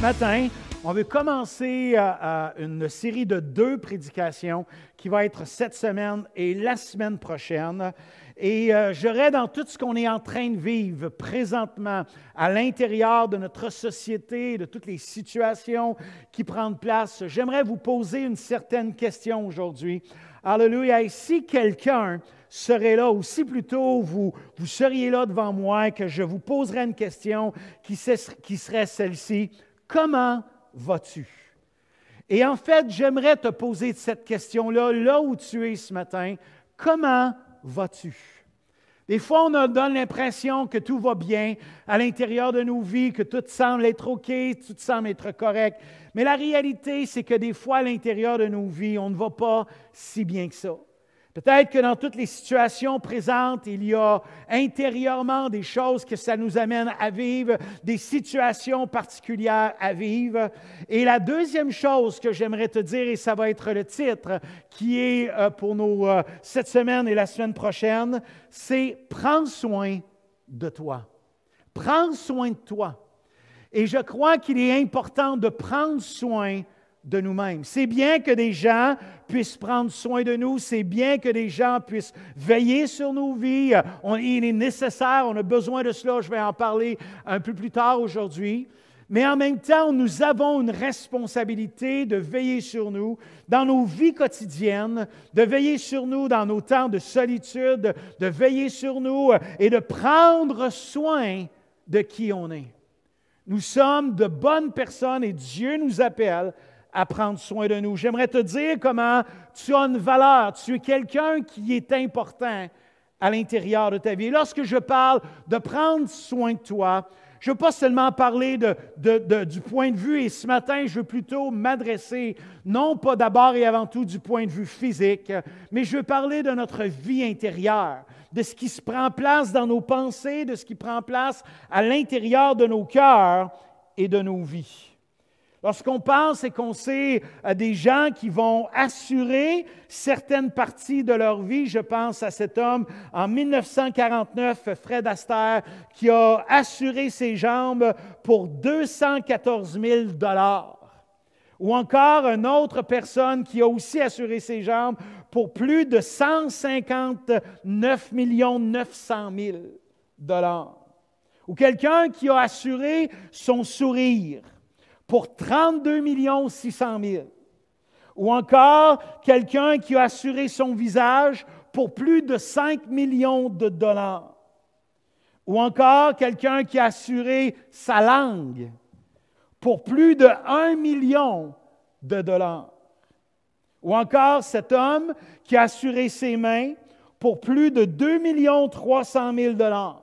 matin, on veut commencer une série de 2 prédications qui va être cette semaine et la semaine prochaine. Et j'aurais dans tout ce qu'on est en train de vivre présentement à l'intérieur de notre société, de toutes les situations qui prennent place, j'aimerais vous poser une certaine question aujourd'hui. Alléluia. Et si quelqu'un serait là, ou si plutôt vous seriez là devant moi, que je vous poserais une question qui serait celle-ci: comment vas-tu? Et en fait, j'aimerais te poser cette question-là, là où tu es ce matin. Comment vas-tu? Des fois, on donne l'impression que tout va bien à l'intérieur de nos vies, que tout semble être OK, tout semble être correct. Mais la réalité, c'est que des fois, à l'intérieur de nos vies, on ne va pas si bien que ça. Peut-être que dans toutes les situations présentes, il y a intérieurement des choses que ça nous amène à vivre, des situations particulières à vivre. Et la deuxième chose que j'aimerais te dire, et ça va être le titre qui est pour nous cette semaine et la semaine prochaine, c'est « Prends soin de toi ». Prends soin de toi. Et je crois qu'il est important de prendre soin de nous-mêmes. C'est bien que des gens puissent prendre soin de nous, c'est bien que des gens puissent veiller sur nos vies. Il est nécessaire, on a besoin de cela, je vais en parler un peu plus tard aujourd'hui. Mais en même temps, nous avons une responsabilité de veiller sur nous dans nos vies quotidiennes, de veiller sur nous dans nos temps de solitude, de veiller sur nous et de prendre soin de qui on est. Nous sommes de bonnes personnes et Dieu nous appelle à prendre soin de nous. J'aimerais te dire comment tu as une valeur. Tu es quelqu'un qui est important à l'intérieur de ta vie. Lorsque je parle de prendre soin de toi, je ne veux pas seulement parler du point de vue, et ce matin, je veux plutôt m'adresser, non pas d'abord et avant tout du point de vue physique, mais je veux parler de notre vie intérieure, de ce qui se prend place dans nos pensées, de ce qui prend place à l'intérieur de nos cœurs et de nos vies. Lorsqu'on pense et qu'on sait à des gens qui vont assurer certaines parties de leur vie, je pense à cet homme en 1949, Fred Astaire, qui a assuré ses jambes pour 214 000 $. Ou encore une autre personne qui a aussi assuré ses jambes pour plus de 159 900 000 $. Ou quelqu'un qui a assuré son sourire pour 32 600 000. Ou encore, quelqu'un qui a assuré son visage pour plus de 5 millions de $. Ou encore, quelqu'un qui a assuré sa langue pour plus de 1 million de $. Ou encore, cet homme qui a assuré ses mains pour plus de 2 300 000 $.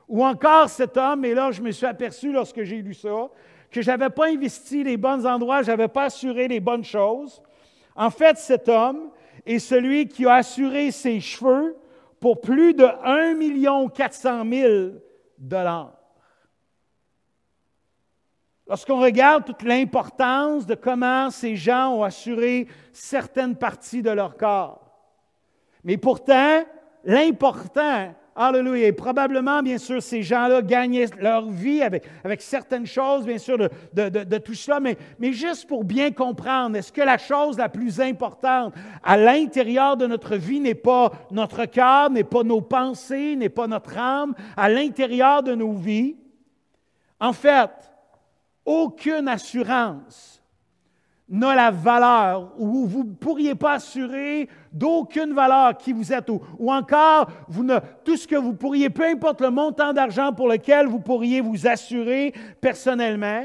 Ou encore, cet homme, et là, je me suis aperçu lorsque j'ai lu ça, que je n'avais pas investi les bons endroits, je n'avais pas assuré les bonnes choses. En fait, cet homme est celui qui a assuré ses cheveux pour plus de 1 400 000 $. Lorsqu'on regarde toute l'importance de comment ces gens ont assuré certaines parties de leur corps. Mais pourtant, l'important, alléluia, et probablement, bien sûr, ces gens-là gagnaient leur vie avec certaines choses, bien sûr, de tout cela, mais juste pour bien comprendre, est-ce que la chose la plus importante à l'intérieur de notre vie n'est pas notre cœur, n'est pas nos pensées, n'est pas notre âme, à l'intérieur de nos vies? En fait, aucune assurance n'a la valeur, ou vous ne pourriez pas assurer d'aucune valeur qui vous êtes, ou encore, tout ce que vous pourriez, peu importe le montant d'argent pour lequel vous pourriez vous assurer personnellement,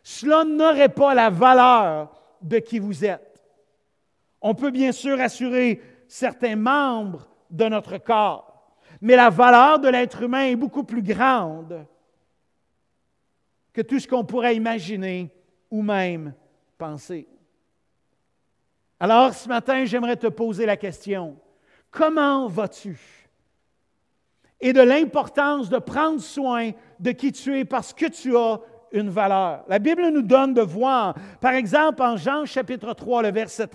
cela n'aurait pas la valeur de qui vous êtes. On peut bien sûr assurer certains membres de notre corps, mais la valeur de l'être humain est beaucoup plus grande que tout ce qu'on pourrait imaginer ou même penser. Alors, ce matin, j'aimerais te poser la question: comment vas-tu? Et de l'importance de prendre soin de qui tu es parce que tu as une valeur. La Bible nous donne de voir, par exemple, en Jean chapitre 3, le verset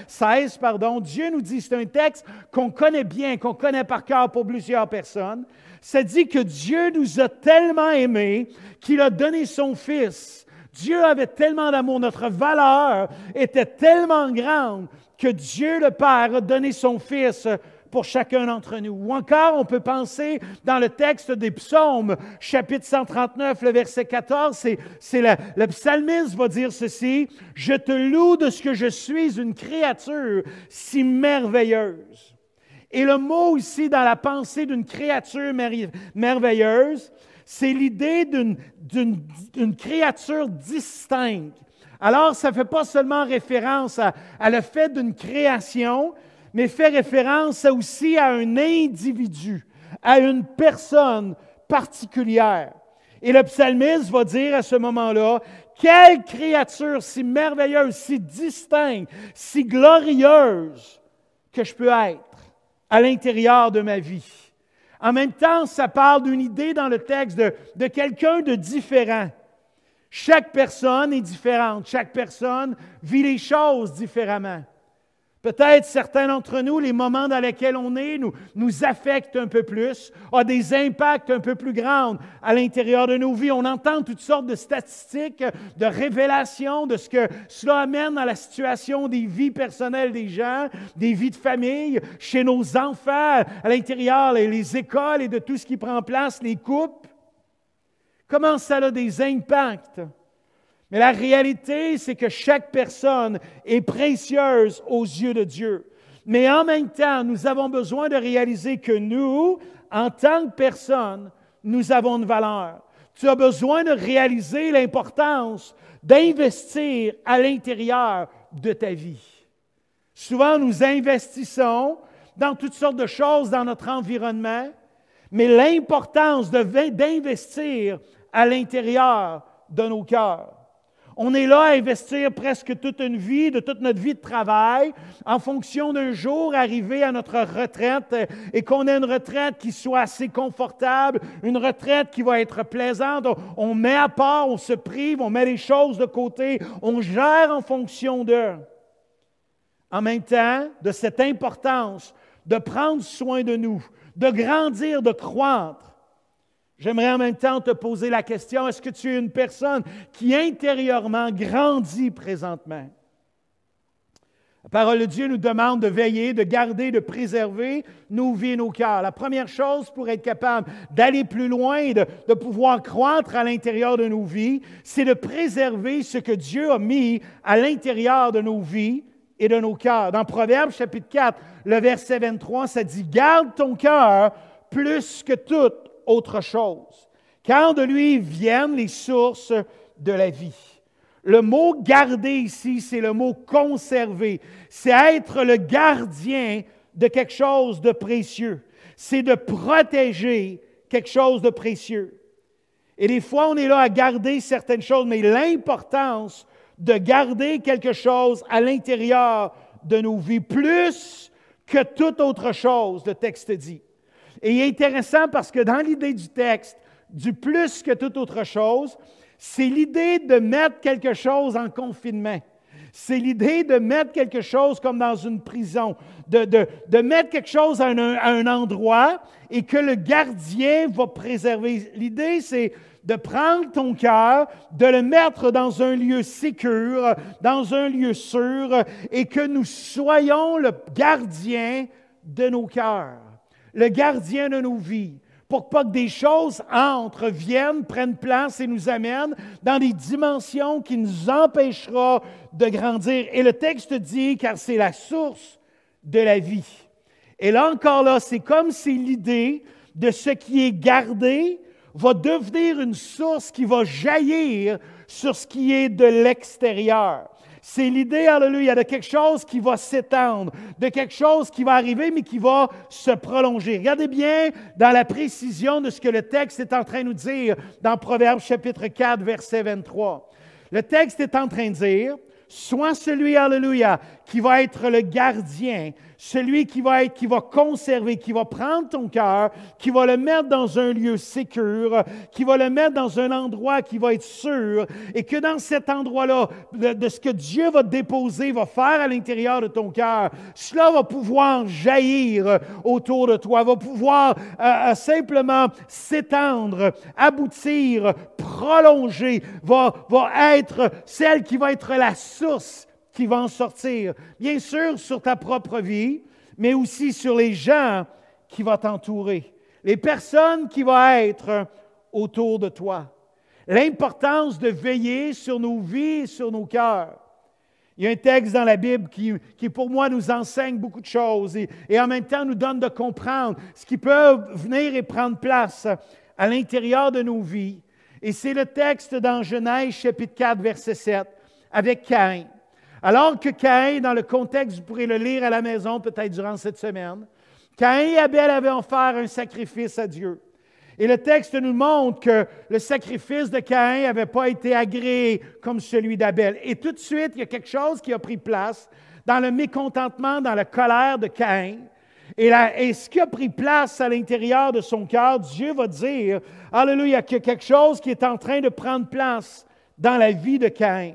16, Dieu nous dit, c'est un texte qu'on connaît bien, qu'on connaît par cœur pour plusieurs personnes. Ça dit que Dieu nous a tellement aimés qu'il a donné son Fils Dieu avait tellement d'amour, notre valeur était tellement grande que Dieu le Père a donné son Fils pour chacun d'entre nous. Ou encore, on peut penser dans le texte des Psaumes, chapitre 139, le verset 14, le psalmiste va dire ceci, « Je te loue de ce que je suis une créature si merveilleuse. » Et le mot ici, dans la pensée d'une créature merveilleuse, c'est l'idée d'une créature distincte. Alors, ça ne fait pas seulement référence à le fait d'une création, mais fait référence aussi à un individu, à une personne particulière. Et le psalmiste va dire à ce moment-là, « Quelle créature si merveilleuse, si distincte, si glorieuse que je peux être à l'intérieur de ma vie. » En même temps, ça parle d'une idée dans le texte de quelqu'un de différent. Chaque personne est différente. Chaque personne vit les choses différemment. Peut-être certains d'entre nous, les moments dans lesquels on est nous affectent un peu plus, ont des impacts un peu plus grands à l'intérieur de nos vies. On entend toutes sortes de statistiques, de révélations de ce que cela amène dans la situation des vies personnelles des gens, des vies de famille, chez nos enfants, à l'intérieur, les écoles et de tout ce qui prend place, les couples. Comment ça a des impacts? Mais la réalité, c'est que chaque personne est précieuse aux yeux de Dieu. Mais en même temps, nous avons besoin de réaliser que nous, en tant que personne, nous avons une valeur. Tu as besoin de réaliser l'importance d'investir à l'intérieur de ta vie. Souvent, nous investissons dans toutes sortes de choses dans notre environnement, mais l'importance d'investir à l'intérieur de nos cœurs. On est là à investir presque toute une vie, de toute notre vie de travail, en fonction d'un jour arrivé à notre retraite et qu'on ait une retraite qui soit assez confortable, une retraite qui va être plaisante. On met à part, on se prive, on met les choses de côté, on gère en fonction d'eux. En même temps, de cette importance de prendre soin de nous, de grandir, de croître. J'aimerais en même temps te poser la question, est-ce que tu es une personne qui intérieurement grandit présentement? La parole de Dieu nous demande de veiller, de garder, de préserver nos vies et nos cœurs. La première chose pour être capable d'aller plus loin et de pouvoir croître à l'intérieur de nos vies, c'est de préserver ce que Dieu a mis à l'intérieur de nos vies et de nos cœurs. Dans Proverbes chapitre 4, le verset 23, ça dit « Garde ton cœur plus que toute autre chose, car de lui viennent les sources de la vie. » Le mot « garder » ici, c'est le mot « conserver ». C'est être le gardien de quelque chose de précieux. C'est de protéger quelque chose de précieux. Et des fois, on est là à garder certaines choses, mais l'importance de garder quelque chose à l'intérieur de nos vies, plus que toute autre chose, le texte dit. Et il est intéressant parce que dans l'idée du texte, du plus que toute autre chose, c'est l'idée de mettre quelque chose en confinement. C'est l'idée de mettre quelque chose comme dans une prison, de mettre quelque chose à un endroit et que le gardien va préserver. L'idée, c'est de prendre ton cœur, de le mettre dans un lieu sécure, dans un lieu sûr, et que nous soyons le gardien de nos cœurs, le gardien de nos vies, pour pas que des choses entrent, viennent, prennent place et nous amènent dans des dimensions qui nous empêcheront de grandir. Et le texte dit, car c'est la source de la vie. Et là encore, là, c'est comme si l'idée de ce qui est gardé va devenir une source qui va jaillir sur ce qui est de l'extérieur. C'est l'idée, alléluia, de quelque chose qui va s'étendre, de quelque chose qui va arriver, mais qui va se prolonger. Regardez bien dans la précision de ce que le texte est en train de nous dire dans Proverbes chapitre 4, verset 23. Le texte est en train de dire « Sois celui, alléluia, qui va être le gardien, celui qui va conserver, qui va prendre ton cœur, qui va le mettre dans un lieu sécure, qui va le mettre dans un endroit qui va être sûr, et que dans cet endroit-là, de ce que Dieu va déposer, va faire à l'intérieur de ton cœur, cela va pouvoir jaillir autour de toi, va pouvoir simplement s'étendre, aboutir, prolonger, va être celle qui va être la source qui va en sortir. Bien sûr, sur ta propre vie, mais aussi sur les gens qui vont t'entourer, les personnes qui vont être autour de toi. L'importance de veiller sur nos vies et sur nos cœurs. Il y a un texte dans la Bible qui pour moi, nous enseigne beaucoup de choses et en même temps nous donne de comprendre ce qui peut venir et prendre place à l'intérieur de nos vies. Et c'est le texte dans Genèse, chapitre 4, verset 7, avec Caïn. Alors que Caïn, dans le contexte, vous pourrez le lire à la maison peut-être durant cette semaine, Caïn et Abel avaient offert un sacrifice à Dieu. Et le texte nous montre que le sacrifice de Caïn n'avait pas été agréé comme celui d'Abel. Et tout de suite, il y a quelque chose qui a pris place dans le mécontentement, dans la colère de Caïn. Et ce qui a pris place à l'intérieur de son cœur, Dieu va dire, alléluia, qu'il y a quelque chose qui est en train de prendre place dans la vie de Caïn.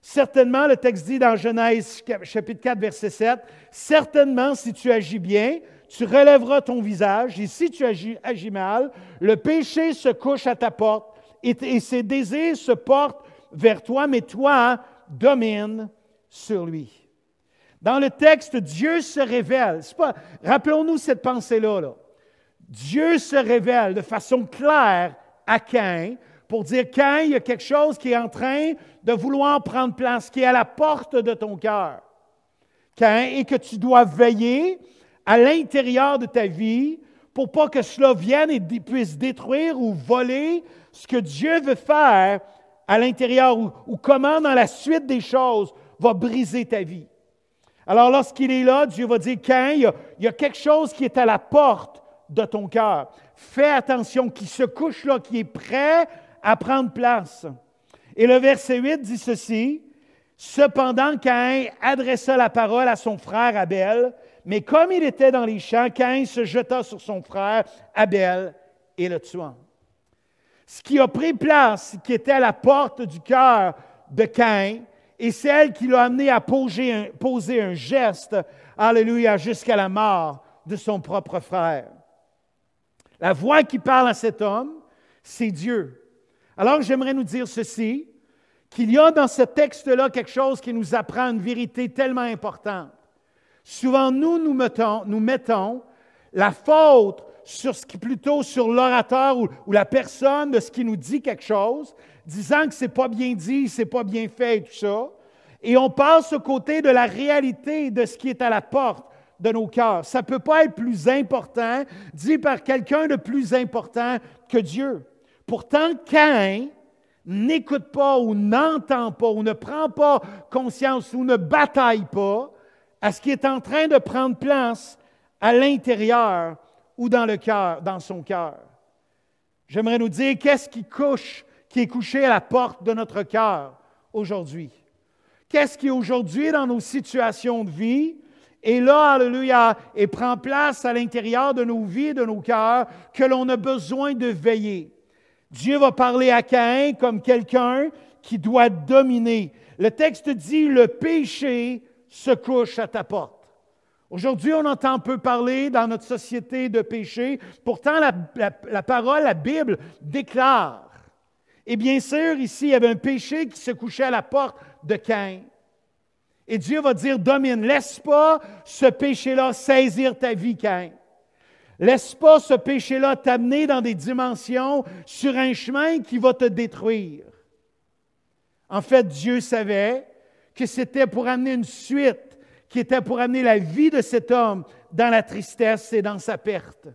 Certainement, le texte dit dans Genèse chapitre 4, verset 7, « Certainement, si tu agis bien, tu relèveras ton visage, et si tu agis mal, le péché se couche à ta porte, et ses désirs se portent vers toi, mais toi, domine sur lui. » Dans le texte, Dieu se révèle. Rappelons-nous cette pensée-là. Dieu se révèle de façon claire à Caïn, pour dire, Caïn, il y a quelque chose qui est en train de vouloir prendre place, qui est à la porte de ton cœur. Caïn, et que tu dois veiller à l'intérieur de ta vie pour pas que cela vienne et puisse détruire ou voler ce que Dieu veut faire à l'intérieur ou comment, dans la suite des choses, va briser ta vie. Alors, lorsqu'il est là, Dieu va dire, Caïn, il y a quelque chose qui est à la porte de ton cœur. Fais attention, qui se couche là, qui est prêt à prendre place. Et le verset 8 dit ceci, « Cependant, Caïn adressa la parole à son frère Abel, mais comme il était dans les champs, Caïn se jeta sur son frère Abel et le tua. » Ce qui a pris place, qui était à la porte du cœur de Caïn, et celle qui l'a amené à poser un geste, alléluia, jusqu'à la mort de son propre frère. La voix qui parle à cet homme, c'est Dieu. Alors, j'aimerais nous dire ceci, qu'il y a dans ce texte-là quelque chose qui nous apprend une vérité tellement importante. Souvent, nous mettons la faute plutôt sur l'orateur ou la personne de ce qui nous dit quelque chose, disant que ce n'est pas bien dit, ce n'est pas bien fait et tout ça. Et on passe au côté de la réalité de ce qui est à la porte de nos cœurs. Ça ne peut pas être plus important, dit par quelqu'un de plus important que Dieu. Pourtant, Caïn n'écoute pas ou n'entend pas ou ne prend pas conscience ou ne bataille pas à ce qui est en train de prendre place à l'intérieur ou dans le cœur, dans son cœur. J'aimerais nous dire qu'est-ce qui est couché à la porte de notre cœur aujourd'hui. Qu'est-ce qui aujourd'hui dans nos situations de vie est là, alléluia, et prend place à l'intérieur de nos vies, de nos cœurs, que l'on a besoin de veiller. Dieu va parler à Caïn comme quelqu'un qui doit dominer. Le texte dit, le péché se couche à ta porte. Aujourd'hui, on entend peu parler dans notre société de péché. Pourtant, la parole, la Bible déclare. Et bien sûr, ici, il y avait un péché qui se couchait à la porte de Caïn. Et Dieu va dire, domine, laisse pas ce péché-là saisir ta vie, Caïn. Laisse pas ce péché-là t'amener dans des dimensions sur un chemin qui va te détruire. En fait, Dieu savait que c'était pour amener une suite, qui était pour amener la vie de cet homme dans la tristesse et dans sa perte.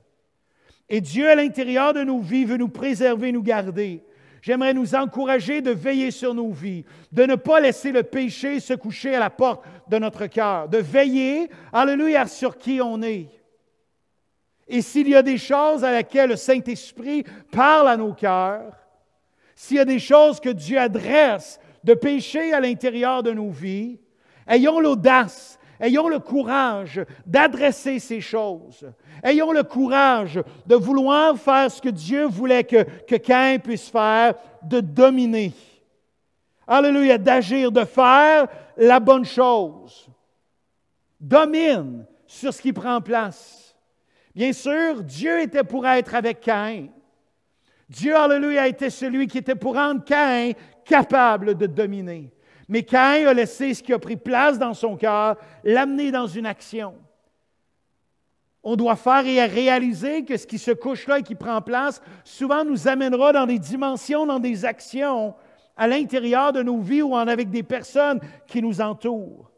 Et Dieu, à l'intérieur de nos vies, veut nous préserver, nous garder. J'aimerais nous encourager de veiller sur nos vies, de ne pas laisser le péché se coucher à la porte de notre cœur, de veiller, alléluia, sur qui on est. Et s'il y a des choses à laquelle le Saint-Esprit parle à nos cœurs, s'il y a des choses que Dieu adresse de péché à l'intérieur de nos vies, Ayons l'audace, ayons le courage d'adresser ces choses. Ayons le courage de vouloir faire ce que Dieu voulait que Caïn puisse faire, de dominer. Alléluia, d'agir, de faire la bonne chose. Domine sur ce qui prend place. Bien sûr, Dieu était pour être avec Caïn. Dieu, alléluia, était celui qui était pour rendre Caïn capable de dominer. Mais Caïn a laissé ce qui a pris place dans son cœur, l'amener dans une action. On doit faire et réaliser que ce qui se couche là et qui prend place, souvent nous amènera dans des dimensions, dans des actions à l'intérieur de nos vies ou avec des personnes qui nous entourent.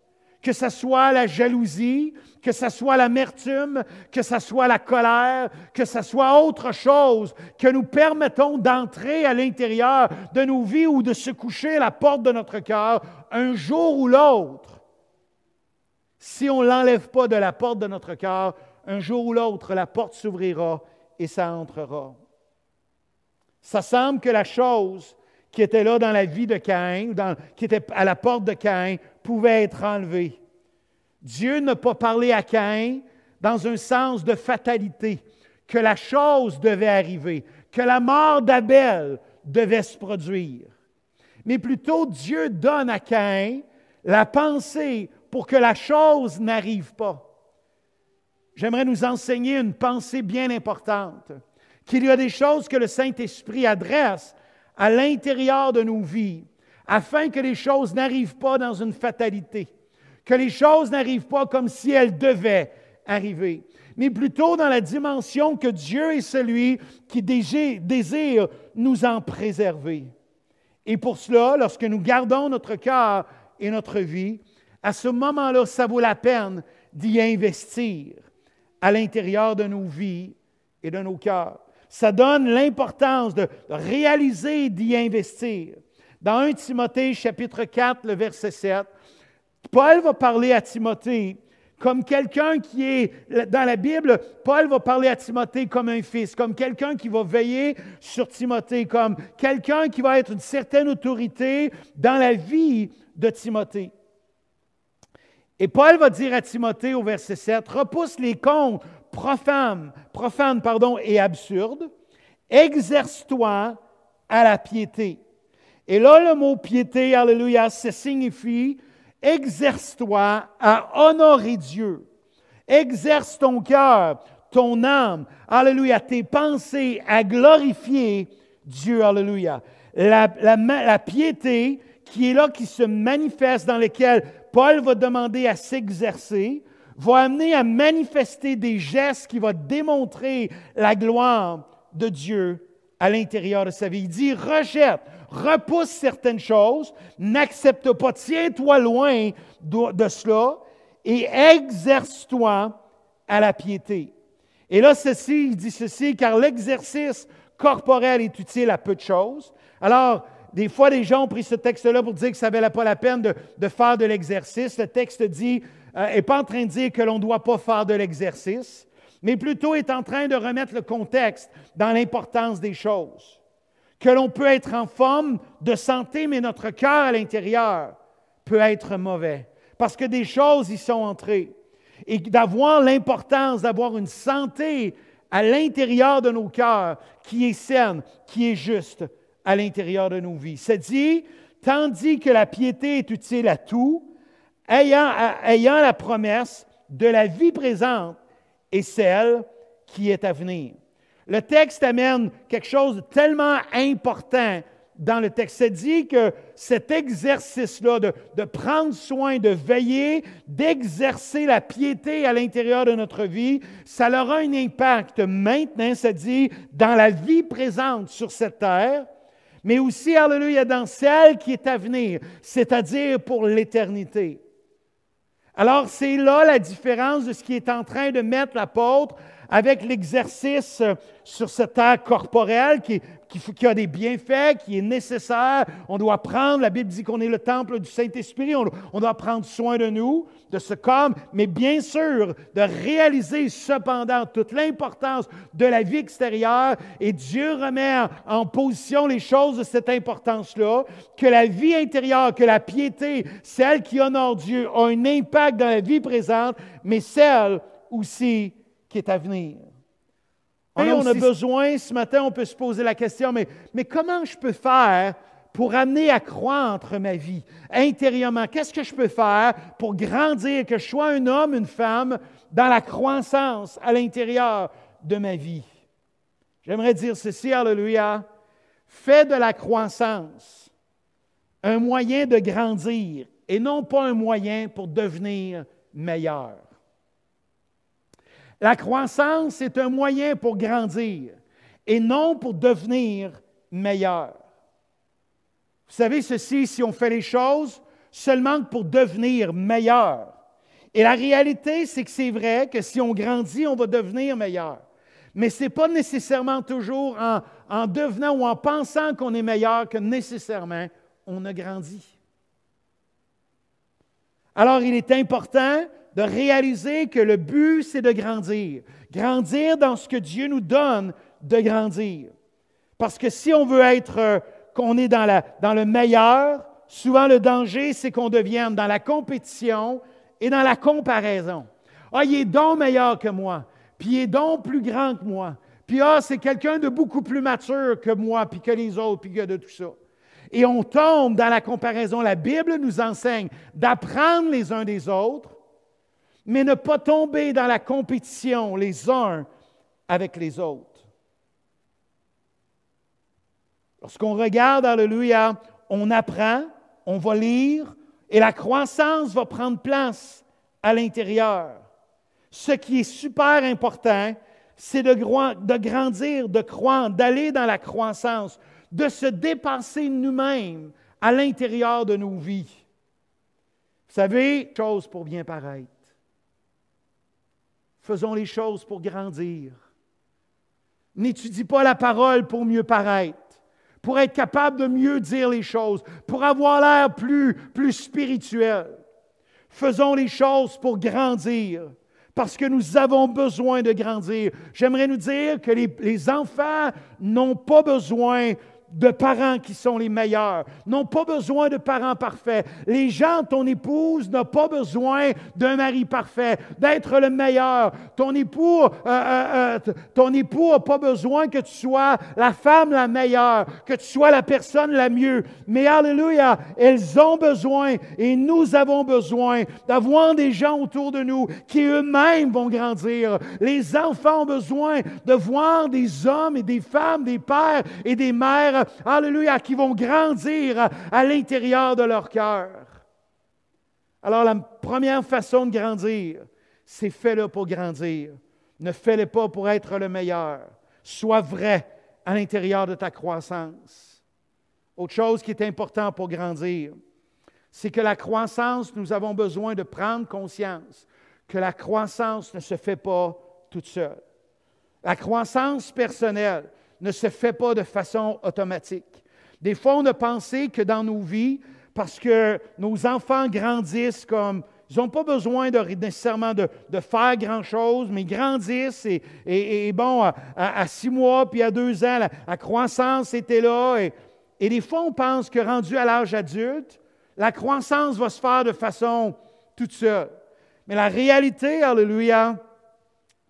Que ce soit la jalousie, que ce soit l'amertume, que ce soit la colère, que ce soit autre chose, que nous permettons d'entrer à l'intérieur de nos vies ou de se coucher à la porte de notre cœur un jour ou l'autre. Si on ne l'enlève pas de la porte de notre cœur, un jour ou l'autre, la porte s'ouvrira et ça entrera. Ça semble que la chose qui était là dans la vie de Caïn, qui était à la porte de Caïn, pouvait être enlevée. Dieu n'a pas parlé à Caïn dans un sens de fatalité, que la chose devait arriver, que la mort d'Abel devait se produire. Mais plutôt, Dieu donne à Caïn la pensée pour que la chose n'arrive pas. J'aimerais nous enseigner une pensée bien importante, qu'il y a des choses que le Saint-Esprit adresse à l'intérieur de nos vies, afin que les choses n'arrivent pas dans une fatalité, que les choses n'arrivent pas comme si elles devaient arriver, mais plutôt dans la dimension que Dieu est celui qui désire nous en préserver. Et pour cela, lorsque nous gardons notre cœur et notre vie, à ce moment-là, ça vaut la peine d'y investir à l'intérieur de nos vies et de nos cœurs. Ça donne l'importance de réaliser et d'y investir. Dans 1 Timothée, chapitre 4, le verset 7, Paul va parler à Timothée comme quelqu'un qui est, dans la Bible, Paul va parler à Timothée comme un fils, comme quelqu'un qui va veiller sur Timothée, comme quelqu'un qui va être une certaine autorité dans la vie de Timothée. Et Paul va dire à Timothée au verset 7, « Repousse les contes profanes et absurdes, exerce-toi à la piété. » Et là, le mot piété, alléluia, ça signifie exerce-toi à honorer Dieu. Exerce ton cœur, ton âme, alléluia, tes pensées à glorifier Dieu, alléluia. La piété qui est là, qui se manifeste, dans laquelle Paul va demander à s'exercer, va amener à manifester des gestes qui vont démontrer la gloire de Dieu à l'intérieur de sa vie. Il dit, rejette, repousse certaines choses, n'accepte pas, tiens-toi loin de cela et exerce-toi à la piété. Et là, il dit ceci, car l'exercice corporel est utile à peu de choses. Alors, des fois, les gens ont pris ce texte-là pour dire que ça ne valait pas la peine de faire de l'exercice. Le texte dit, n'est pas en train de dire que l'on ne doit pas faire de l'exercice, mais plutôt est en train de remettre le contexte dans l'importance des choses. Que l'on peut être en forme de santé, mais notre cœur à l'intérieur peut être mauvais, parce que des choses y sont entrées. Et d'avoir l'importance d'avoir une santé à l'intérieur de nos cœurs qui est saine, qui est juste à l'intérieur de nos vies. C'est dit, tandis que la piété est utile à tout, ayant la promesse de la vie présente et celle qui est à venir. Le texte amène quelque chose de tellement important dans le texte. C'est dit que cet exercice-là de prendre soin, de veiller, d'exercer la piété à l'intérieur de notre vie, ça aura un impact maintenant, ça dit, dans la vie présente sur cette terre, mais aussi, alléluia, dans celle qui est à venir, c'est-à-dire pour l'éternité. Alors, c'est là la différence de ce qui est en train de mettre l'apôtre avec l'exercice sur cette terre corporelle qui a des bienfaits, qui est nécessaire. On doit prendre, la Bible dit qu'on est le temple du Saint-Esprit, on doit prendre soin de nous, de ce corps, mais bien sûr de réaliser cependant toute l'importance de la vie extérieure, et Dieu remet en position les choses de cette importance-là, que la vie intérieure, que la piété, celle qui honore Dieu, a un impact dans la vie présente, mais celle aussi qui est à venir. On a besoin, ce matin, on peut se poser la question, mais comment je peux faire pour amener à croître ma vie intérieurement? Qu'est-ce que je peux faire pour grandir, que je sois un homme, une femme, dans la croissance à l'intérieur de ma vie? J'aimerais dire ceci, alléluia, fais de la croissance un moyen de grandir et non pas un moyen pour devenir meilleur. La croissance est un moyen pour grandir et non pour devenir meilleur. Vous savez ceci, si on fait les choses seulement pour devenir meilleur. Et la réalité, c'est que c'est vrai que si on grandit, on va devenir meilleur. Mais ce n'est pas nécessairement toujours en devenant ou en pensant qu'on est meilleur que nécessairement on a grandi. Alors, il est important de réaliser que le but, c'est de grandir. Grandir dans ce que Dieu nous donne de grandir. Parce que si on veut être, qu'on est dans le meilleur, souvent le danger, c'est qu'on devienne dans la compétition et dans la comparaison. Ah, il est donc meilleur que moi, puis il est donc plus grand que moi, puis c'est quelqu'un de beaucoup plus mature que moi, puis que les autres, puis que de tout ça. Et on tombe dans la comparaison. La Bible nous enseigne d'apprendre les uns des autres, mais ne pas tomber dans la compétition les uns avec les autres. Lorsqu'on regarde, alléluia, on apprend, on va lire, et la croissance va prendre place à l'intérieur. Ce qui est super important, c'est de grandir, de croître, d'aller dans la croissance, de se dépasser nous-mêmes à l'intérieur de nos vies. Vous savez, chose pour bien paraître. Faisons les choses pour grandir. N'étudie pas la parole pour mieux paraître, pour être capable de mieux dire les choses, pour avoir l'air plus spirituel. Faisons les choses pour grandir, parce que nous avons besoin de grandir. J'aimerais nous dire que les enfants n'ont pas besoin de parents qui sont les meilleurs, n'ont pas besoin de parents parfaits. Les gens, ton épouse n'a pas besoin d'un mari parfait, d'être le meilleur. Ton époux n'a pas besoin que tu sois la femme la meilleure, que tu sois la personne la mieux. Mais alléluia, elles ont besoin et nous avons besoin d'avoir des gens autour de nous qui eux-mêmes vont grandir. Les enfants ont besoin de voir des hommes et des femmes, des pères et des mères, alléluia, qui vont grandir à l'intérieur de leur cœur. Alors, la première façon de grandir, c'est fais-le pour grandir. Ne fais-le pas pour être le meilleur. Sois vrai à l'intérieur de ta croissance. Autre chose qui est important pour grandir, c'est que la croissance, nous avons besoin de prendre conscience que la croissance ne se fait pas toute seule. La croissance personnelle ne se fait pas de façon automatique. Des fois, on a pensé que dans nos vies, parce que nos enfants grandissent comme... Ils n'ont pas besoin nécessairement de faire grand-chose, mais ils grandissent et bon, à 6 mois puis à 2 ans, la croissance était là. Et des fois, on pense que rendu à l'âge adulte, la croissance va se faire de façon toute seule. Mais la réalité, alléluia,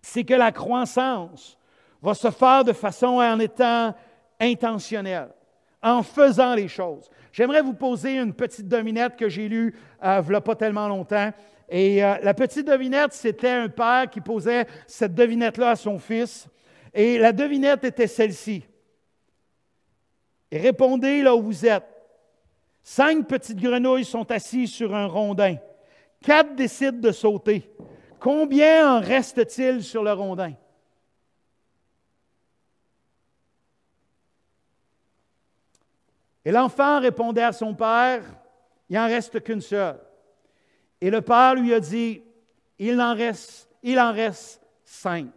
c'est que la croissance va se faire de façon en étant intentionnelle, en faisant les choses. J'aimerais vous poser une petite devinette que j'ai lue il n'y a pas tellement longtemps. Et la petite devinette, c'était un père qui posait cette devinette-là à son fils. Et la devinette était celle-ci. Et répondez là où vous êtes. 5 petites grenouilles sont assises sur un rondin. 4 décident de sauter. Combien en reste-t-il sur le rondin? Et l'enfant répondait à son père, « Il n'en reste qu'une seule. » Et le père lui a dit, « Il en reste 5. »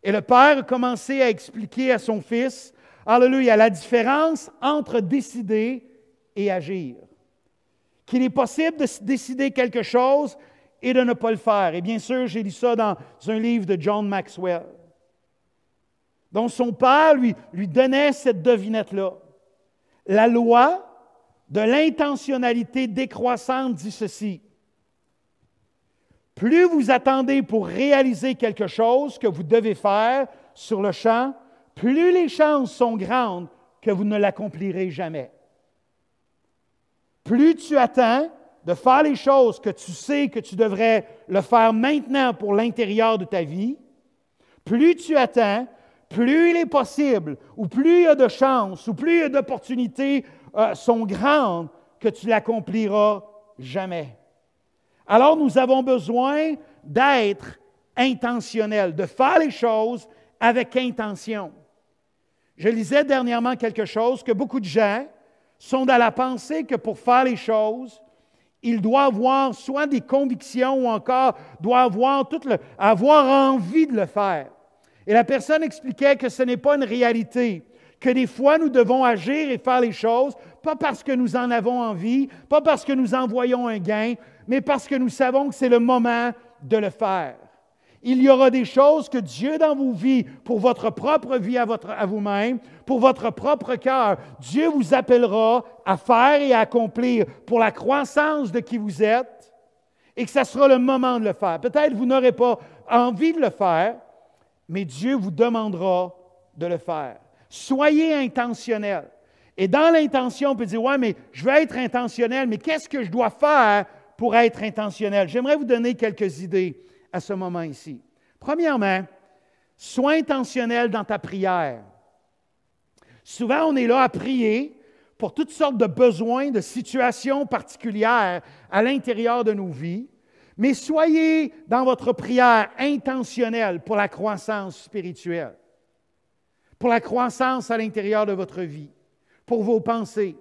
Et le père a commencé à expliquer à son fils, alléluia, la différence entre décider et agir. Qu'il est possible de décider quelque chose et de ne pas le faire. Et bien sûr, j'ai lu ça dans un livre de John Maxwell. Donc son père lui donnait cette devinette-là. La loi de l'intentionnalité décroissante dit ceci. Plus vous attendez pour réaliser quelque chose que vous devez faire sur le champ, plus les chances sont grandes que vous ne l'accomplirez jamais. Plus tu attends de faire les choses que tu sais que tu devrais le faire maintenant pour l'intérieur de ta vie, plus tu attends, plus il est possible, ou plus il y a de chances, ou plus il y a d'opportunités sont grandes que tu l'accompliras jamais. Alors, nous avons besoin d'être intentionnels, de faire les choses avec intention. Je lisais dernièrement quelque chose que beaucoup de gens sont dans la pensée que pour faire les choses, ils doivent avoir soit des convictions ou encore doivent avoir envie de le faire. Et la personne expliquait que ce n'est pas une réalité, que des fois nous devons agir et faire les choses, pas parce que nous en avons envie, pas parce que nous en voyons un gain, mais parce que nous savons que c'est le moment de le faire. Il y aura des choses que Dieu dans vos vies, pour votre propre vie à vous-même, pour votre propre cœur, Dieu vous appellera à faire et à accomplir pour la croissance de qui vous êtes et que ce sera le moment de le faire. Peut-être vous n'aurez pas envie de le faire, mais Dieu vous demandera de le faire. Soyez intentionnel. Et dans l'intention, on peut dire, « Ouais, mais je veux être intentionnel, mais qu'est-ce que je dois faire pour être intentionnel? » J'aimerais vous donner quelques idées à ce moment ici. Premièrement, sois intentionnel dans ta prière. Souvent, on est là à prier pour toutes sortes de besoins, de situations particulières à l'intérieur de nos vies, mais soyez dans votre prière intentionnelle pour la croissance spirituelle, pour la croissance à l'intérieur de votre vie, pour vos pensées.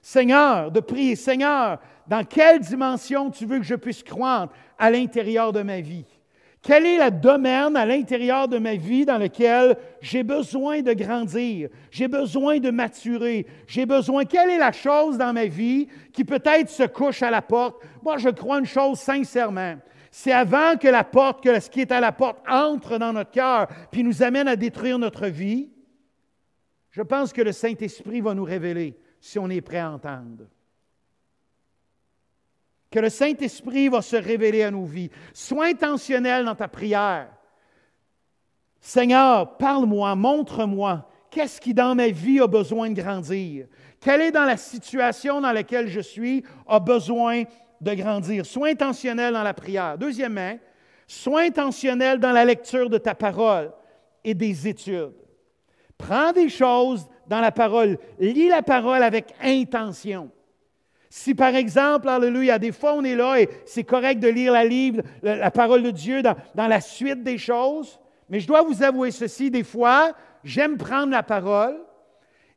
Seigneur, de prier, Seigneur, dans quelle dimension tu veux que je puisse croître à l'intérieur de ma vie? Quel est le domaine à l'intérieur de ma vie dans lequel j'ai besoin de grandir, j'ai besoin de maturer, quelle est la chose dans ma vie qui peut-être se couche à la porte? Moi, je crois une chose sincèrement. C'est avant que la porte, que ce qui est à la porte entre dans notre cœur puis nous amène à détruire notre vie, je pense que le Saint-Esprit va nous révéler si on est prêt à entendre. Que le Saint-Esprit va se révéler à nos vies. Sois intentionnel dans ta prière. Seigneur, parle-moi, montre-moi, qu'est-ce qui dans ma vie a besoin de grandir? Quelle est dans la situation dans laquelle je suis a besoin de grandir? Sois intentionnel dans la prière. Deuxièmement, sois intentionnel dans la lecture de ta parole et des études. Prends des choses dans la parole. Lis la parole avec intention. Si par exemple, alléluia, des fois on est là et c'est correct de lire la parole de Dieu dans la suite des choses, mais je dois vous avouer ceci, des fois, j'aime prendre la parole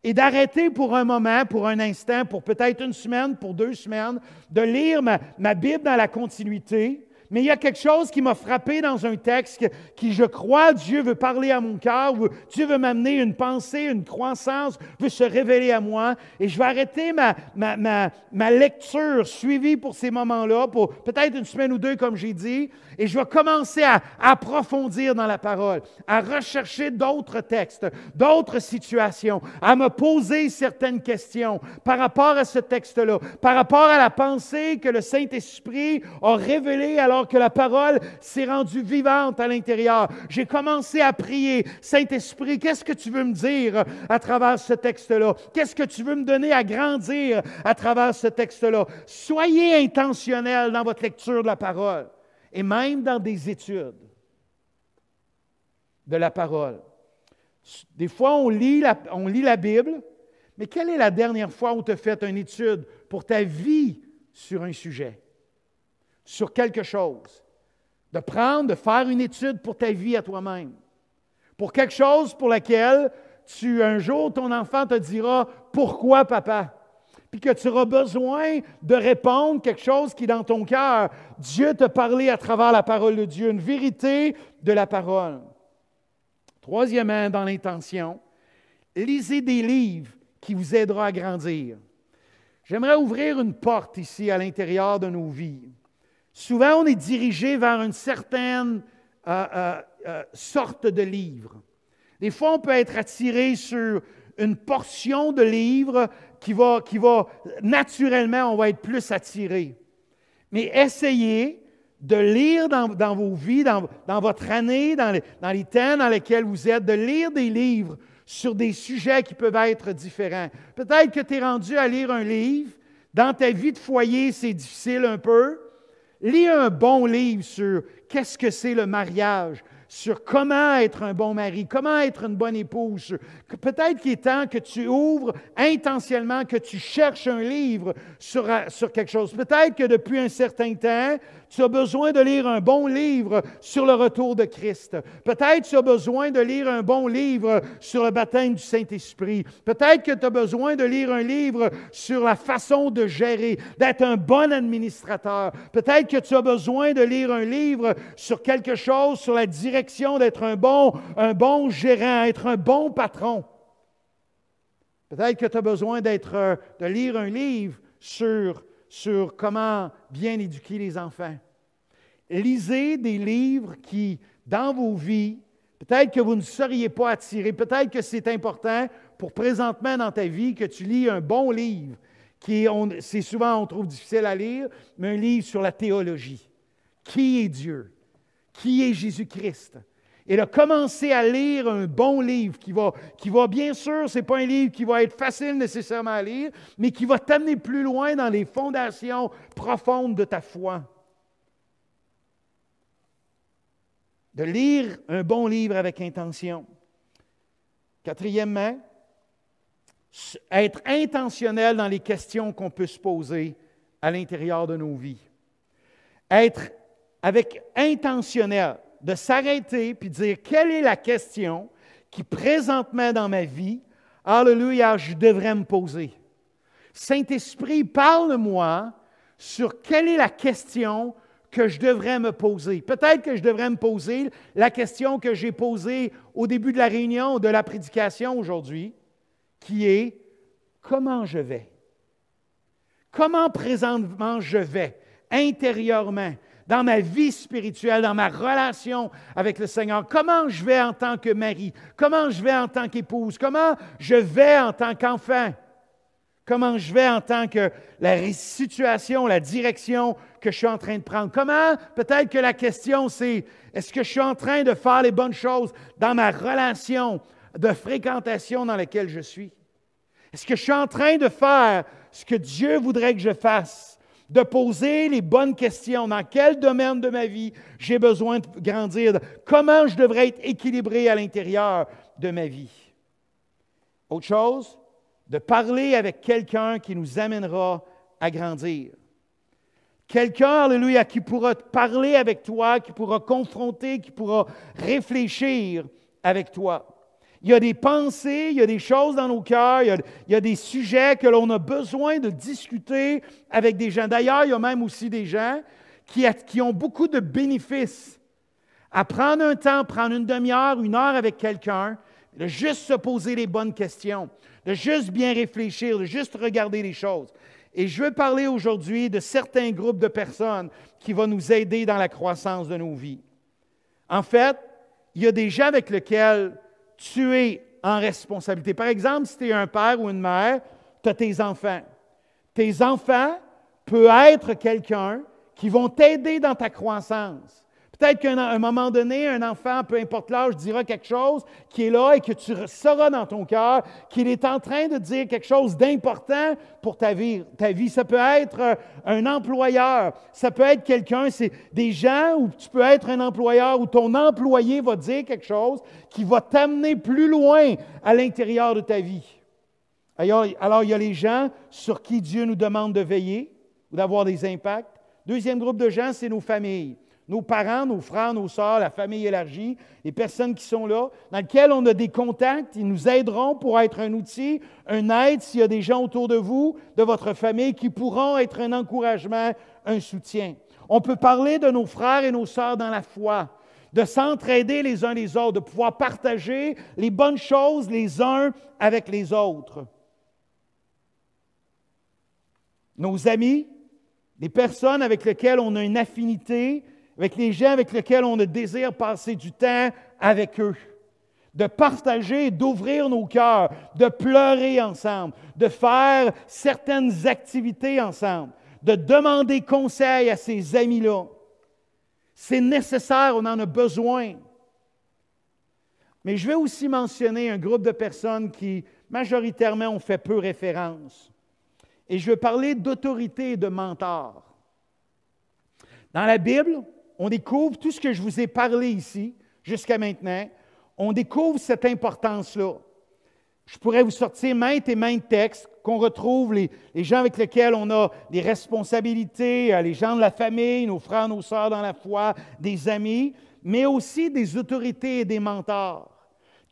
et d'arrêter pour un moment, pour un instant, pour peut-être une semaine, pour 2 semaines, de lire ma Bible dans la continuité. Mais il y a quelque chose qui m'a frappé dans un texte qui, je crois, Dieu veut parler à mon cœur, Dieu veut m'amener une pensée, une croissance, veut se révéler à moi. Et je vais arrêter ma lecture suivie pour ces moments-là, pour peut-être une semaine ou 2, comme j'ai dit, et je vais commencer à approfondir dans la parole, à rechercher d'autres textes, d'autres situations, à me poser certaines questions par rapport à ce texte-là, par rapport à la pensée que le Saint-Esprit a révélée alors que la parole s'est rendue vivante à l'intérieur. J'ai commencé à prier. Saint-Esprit, qu'est-ce que tu veux me dire à travers ce texte-là? Qu'est-ce que tu veux me donner à grandir à travers ce texte-là? Soyez intentionnels dans votre lecture de la parole et même dans des études de la parole. Des fois, on lit la Bible, mais quelle est la dernière fois où tu as fait une étude pour ta vie sur un sujet? Sur quelque chose, de faire une étude pour ta vie à toi-même, pour quelque chose pour laquelle un jour ton enfant te dira « Pourquoi, papa? » Puis que tu auras besoin de répondre quelque chose qui, dans ton cœur, Dieu t'a parlé à travers la parole de Dieu, une vérité de la parole. Troisièmement, dans l'intention, lisez des livres qui vous aideront à grandir. J'aimerais ouvrir une porte ici à l'intérieur de nos vies. Souvent, on est dirigé vers une certaine sorte de livre. Des fois, on peut être attiré sur une portion de livre qui va naturellement, on va être plus attiré. Mais essayez de lire dans vos vies, dans votre année, dans les temps dans lesquels vous êtes, de lire des livres sur des sujets qui peuvent être différents. Peut-être que tu es rendu à lire un livre. Dans ta vie de foyer, c'est difficile un peu. Lis un bon livre sur qu'est-ce que c'est le mariage, sur comment être un bon mari, comment être une bonne épouse. Peut-être qu'il est temps que tu ouvres intentionnellement, que tu cherches un livre sur quelque chose. Peut-être que depuis un certain temps, tu as besoin de lire un bon livre sur le retour de Christ. Peut-être que tu as besoin de lire un bon livre sur le baptême du Saint-Esprit. Peut-être que tu as besoin de lire un livre sur la façon de gérer, d'être un bon administrateur. Peut-être que tu as besoin de lire un livre sur quelque chose, sur la direction d'être un bon gérant, être un bon patron. Peut-être que tu as besoin de lire un livre sur comment bien éduquer les enfants. Lisez des livres qui, dans vos vies, peut-être que vous ne seriez pas attirés, peut-être que c'est important pour présentement dans ta vie que tu lis un bon livre, c'est souvent, on trouve difficile à lire, mais un livre sur la théologie. Qui est Dieu? Qui est Jésus-Christ? Et de commencer à lire un bon livre qui va bien sûr, ce n'est pas un livre qui va être facile nécessairement à lire, mais qui va t'amener plus loin dans les fondations profondes de ta foi. De lire un bon livre avec intention. Quatrièmement, être intentionnel dans les questions qu'on peut se poser à l'intérieur de nos vies. Être avec intentionnel, de s'arrêter puis de dire quelle est la question qui présentement dans ma vie, alléluia, je devrais me poser. Saint-Esprit, parle-moi sur quelle est la question que je devrais me poser. Peut-être que je devrais me poser la question que j'ai posée au début de la réunion, de la prédication aujourd'hui, qui est comment je vais? Comment présentement je vais intérieurement? Dans ma vie spirituelle, dans ma relation avec le Seigneur, comment je vais en tant que mari, comment je vais en tant qu'épouse, comment je vais en tant qu'enfant, comment je vais en tant que la situation, la direction que je suis en train de prendre. Comment, peut-être que la question c'est, est-ce que je suis en train de faire les bonnes choses dans ma relation de fréquentation dans laquelle je suis? Est-ce que je suis en train de faire ce que Dieu voudrait que je fasse? De poser les bonnes questions. Dans quel domaine de ma vie j'ai besoin de grandir? Comment je devrais être équilibré à l'intérieur de ma vie? Autre chose, de parler avec quelqu'un qui nous amènera à grandir. Quelqu'un, alléluia, qui pourra parler avec toi, qui pourra confronter, qui pourra réfléchir avec toi. Il y a des pensées, il y a des choses dans nos cœurs, il y a des sujets que l'on a besoin de discuter avec des gens. D'ailleurs, il y a même aussi des gens qui ont beaucoup de bénéfices à prendre un temps, prendre une demi-heure, une heure avec quelqu'un, de juste se poser les bonnes questions, de juste bien réfléchir, de juste regarder les choses. Et je veux parler aujourd'hui de certains groupes de personnes qui vont nous aider dans la croissance de nos vies. En fait, il y a des gens avec lesquels tu es en responsabilité. Par exemple, si tu es un père ou une mère, tu as tes enfants. Tes enfants peuvent être quelqu'un qui vont t'aider dans ta croissance. Peut-être qu'à un moment donné, un enfant, peu importe l'âge, dira quelque chose qui est là et que tu sauras dans ton cœur qu'il est en train de dire quelque chose d'important pour ta vie. Ça peut être un employeur, ça peut être quelqu'un, c'est des gens où tu peux être un employeur où ton employé va dire quelque chose qui va t'amener plus loin à l'intérieur de ta vie. Alors, il y a les gens sur qui Dieu nous demande de veiller ou d'avoir des impacts. Deuxième groupe de gens, c'est nos familles. Nos parents, nos frères, nos sœurs, la famille élargie, les personnes qui sont là, dans lesquelles on a des contacts, ils nous aideront pour être un outil, un aide s'il y a des gens autour de vous, de votre famille, qui pourront être un encouragement, un soutien. On peut parler de nos frères et nos sœurs dans la foi. de s'entraider les uns les autres, de pouvoir partager les bonnes choses les uns avec les autres. Nos amis, les personnes avec lesquelles on a une affinité, avec les gens avec lesquels on a désir passer du temps avec eux, de partager, d'ouvrir nos cœurs, de pleurer ensemble, de faire certaines activités ensemble, de demander conseil à ces amis-là. C'est nécessaire, on en a besoin. Mais je vais aussi mentionner un groupe de personnes qui, majoritairement, ont fait peu référence. Et je vais parler d'autorité et de mentor. Dans la Bible, on découvre tout ce que je vous ai parlé ici, jusqu'à maintenant, on découvre cette importance-là. Je pourrais vous sortir maintes et maintes textes qu'on retrouve, les gens avec lesquels on a des responsabilités, les gens de la famille, nos frères, nos sœurs dans la foi, des amis, mais aussi des autorités et des mentors.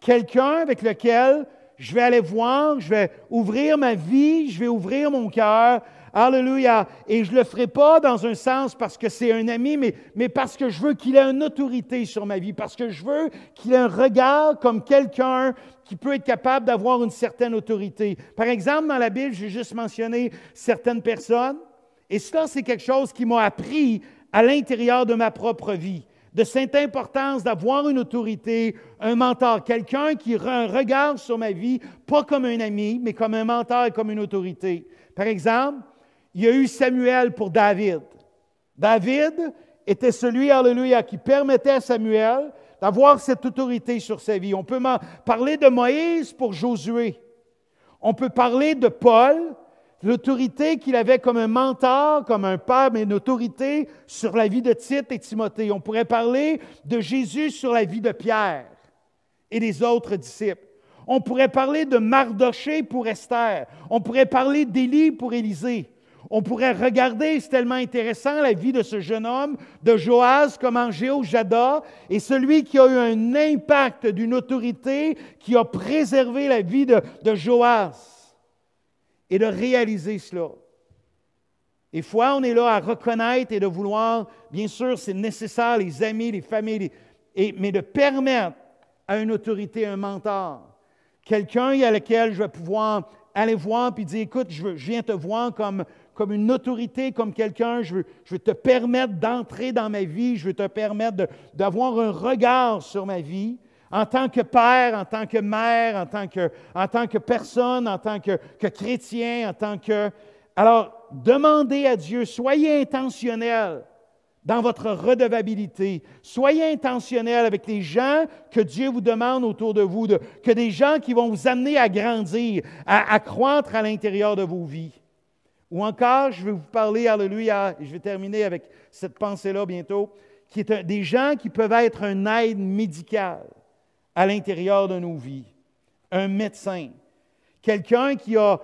Quelqu'un avec lequel je vais aller voir, je vais ouvrir ma vie, je vais ouvrir mon cœur. Alléluia! Et je ne le ferai pas dans un sens parce que c'est un ami, mais parce que je veux qu'il ait une autorité sur ma vie, parce que je veux qu'il ait un regard comme quelqu'un qui peut être capable d'avoir une certaine autorité. Par exemple, dans la Bible, j'ai juste mentionné certaines personnes, et cela, c'est quelque chose qui m'a appris à l'intérieur de ma propre vie, de cette importance d'avoir une autorité, un mentor, quelqu'un qui a un regard sur ma vie, pas comme un ami, mais comme un mentor et comme une autorité. Par exemple, il y a eu Samuel pour David. David était celui, alléluia, qui permettait à Samuel d'avoir cette autorité sur sa vie. On peut parler de Moïse pour Josué. On peut parler de Paul, l'autorité qu'il avait comme un mentor, comme un père, mais une autorité sur la vie de Tite et Timothée. On pourrait parler de Jésus sur la vie de Pierre et des autres disciples. On pourrait parler de Mardoché pour Esther. On pourrait parler d'Élie pour Élisée. On pourrait regarder, c'est tellement intéressant, la vie de ce jeune homme, de Joas, comment Jéhoiada est celui qui a eu un impact d'une autorité qui a préservé la vie de Joas. Et de réaliser cela. Des fois, on est là à reconnaître et de vouloir, bien sûr, c'est nécessaire, les amis, les familles, mais de permettre à une autorité, un mentor, quelqu'un à lequel je vais pouvoir aller voir et dire, écoute, je viens te voir comme une autorité, comme quelqu'un, je veux te permettre d'entrer dans ma vie, je veux te permettre d'avoir un regard sur ma vie, en tant que père, en tant que mère, en tant que personne, en tant que chrétien, en tant que... Alors, demandez à Dieu, soyez intentionnels dans votre redevabilité. Soyez intentionnels avec les gens que Dieu vous demande autour de vous, que des gens qui vont vous amener à grandir, à croître à l'intérieur de vos vies. Ou encore, je vais vous parler, alléluia, et je vais terminer avec cette pensée-là bientôt, qui est des gens qui peuvent être une aide médicale à l'intérieur de nos vies. Un médecin. Quelqu'un qui a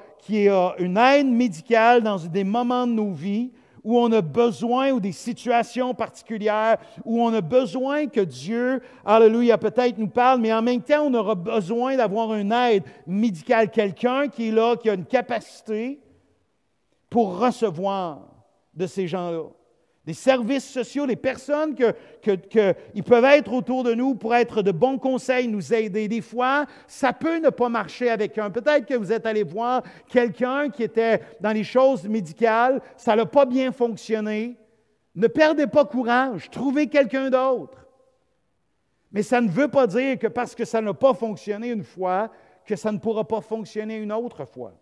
une aide médicale dans des moments de nos vies où on a besoin, ou des situations particulières, où on a besoin que Dieu, alléluia, peut-être nous parle, mais en même temps, on aura besoin d'avoir une aide médicale. Quelqu'un qui est là, qui a une capacité pour recevoir de ces gens-là. Des services sociaux, des personnes ils peuvent être autour de nous pour être de bons conseils, nous aider. Des fois, ça peut ne pas marcher avec un. Peut-être que vous êtes allé voir quelqu'un qui était dans les choses médicales, ça n'a pas bien fonctionné. Ne perdez pas courage, trouvez quelqu'un d'autre. Mais ça ne veut pas dire que parce que ça n'a pas fonctionné une fois, que ça ne pourra pas fonctionner une autre fois.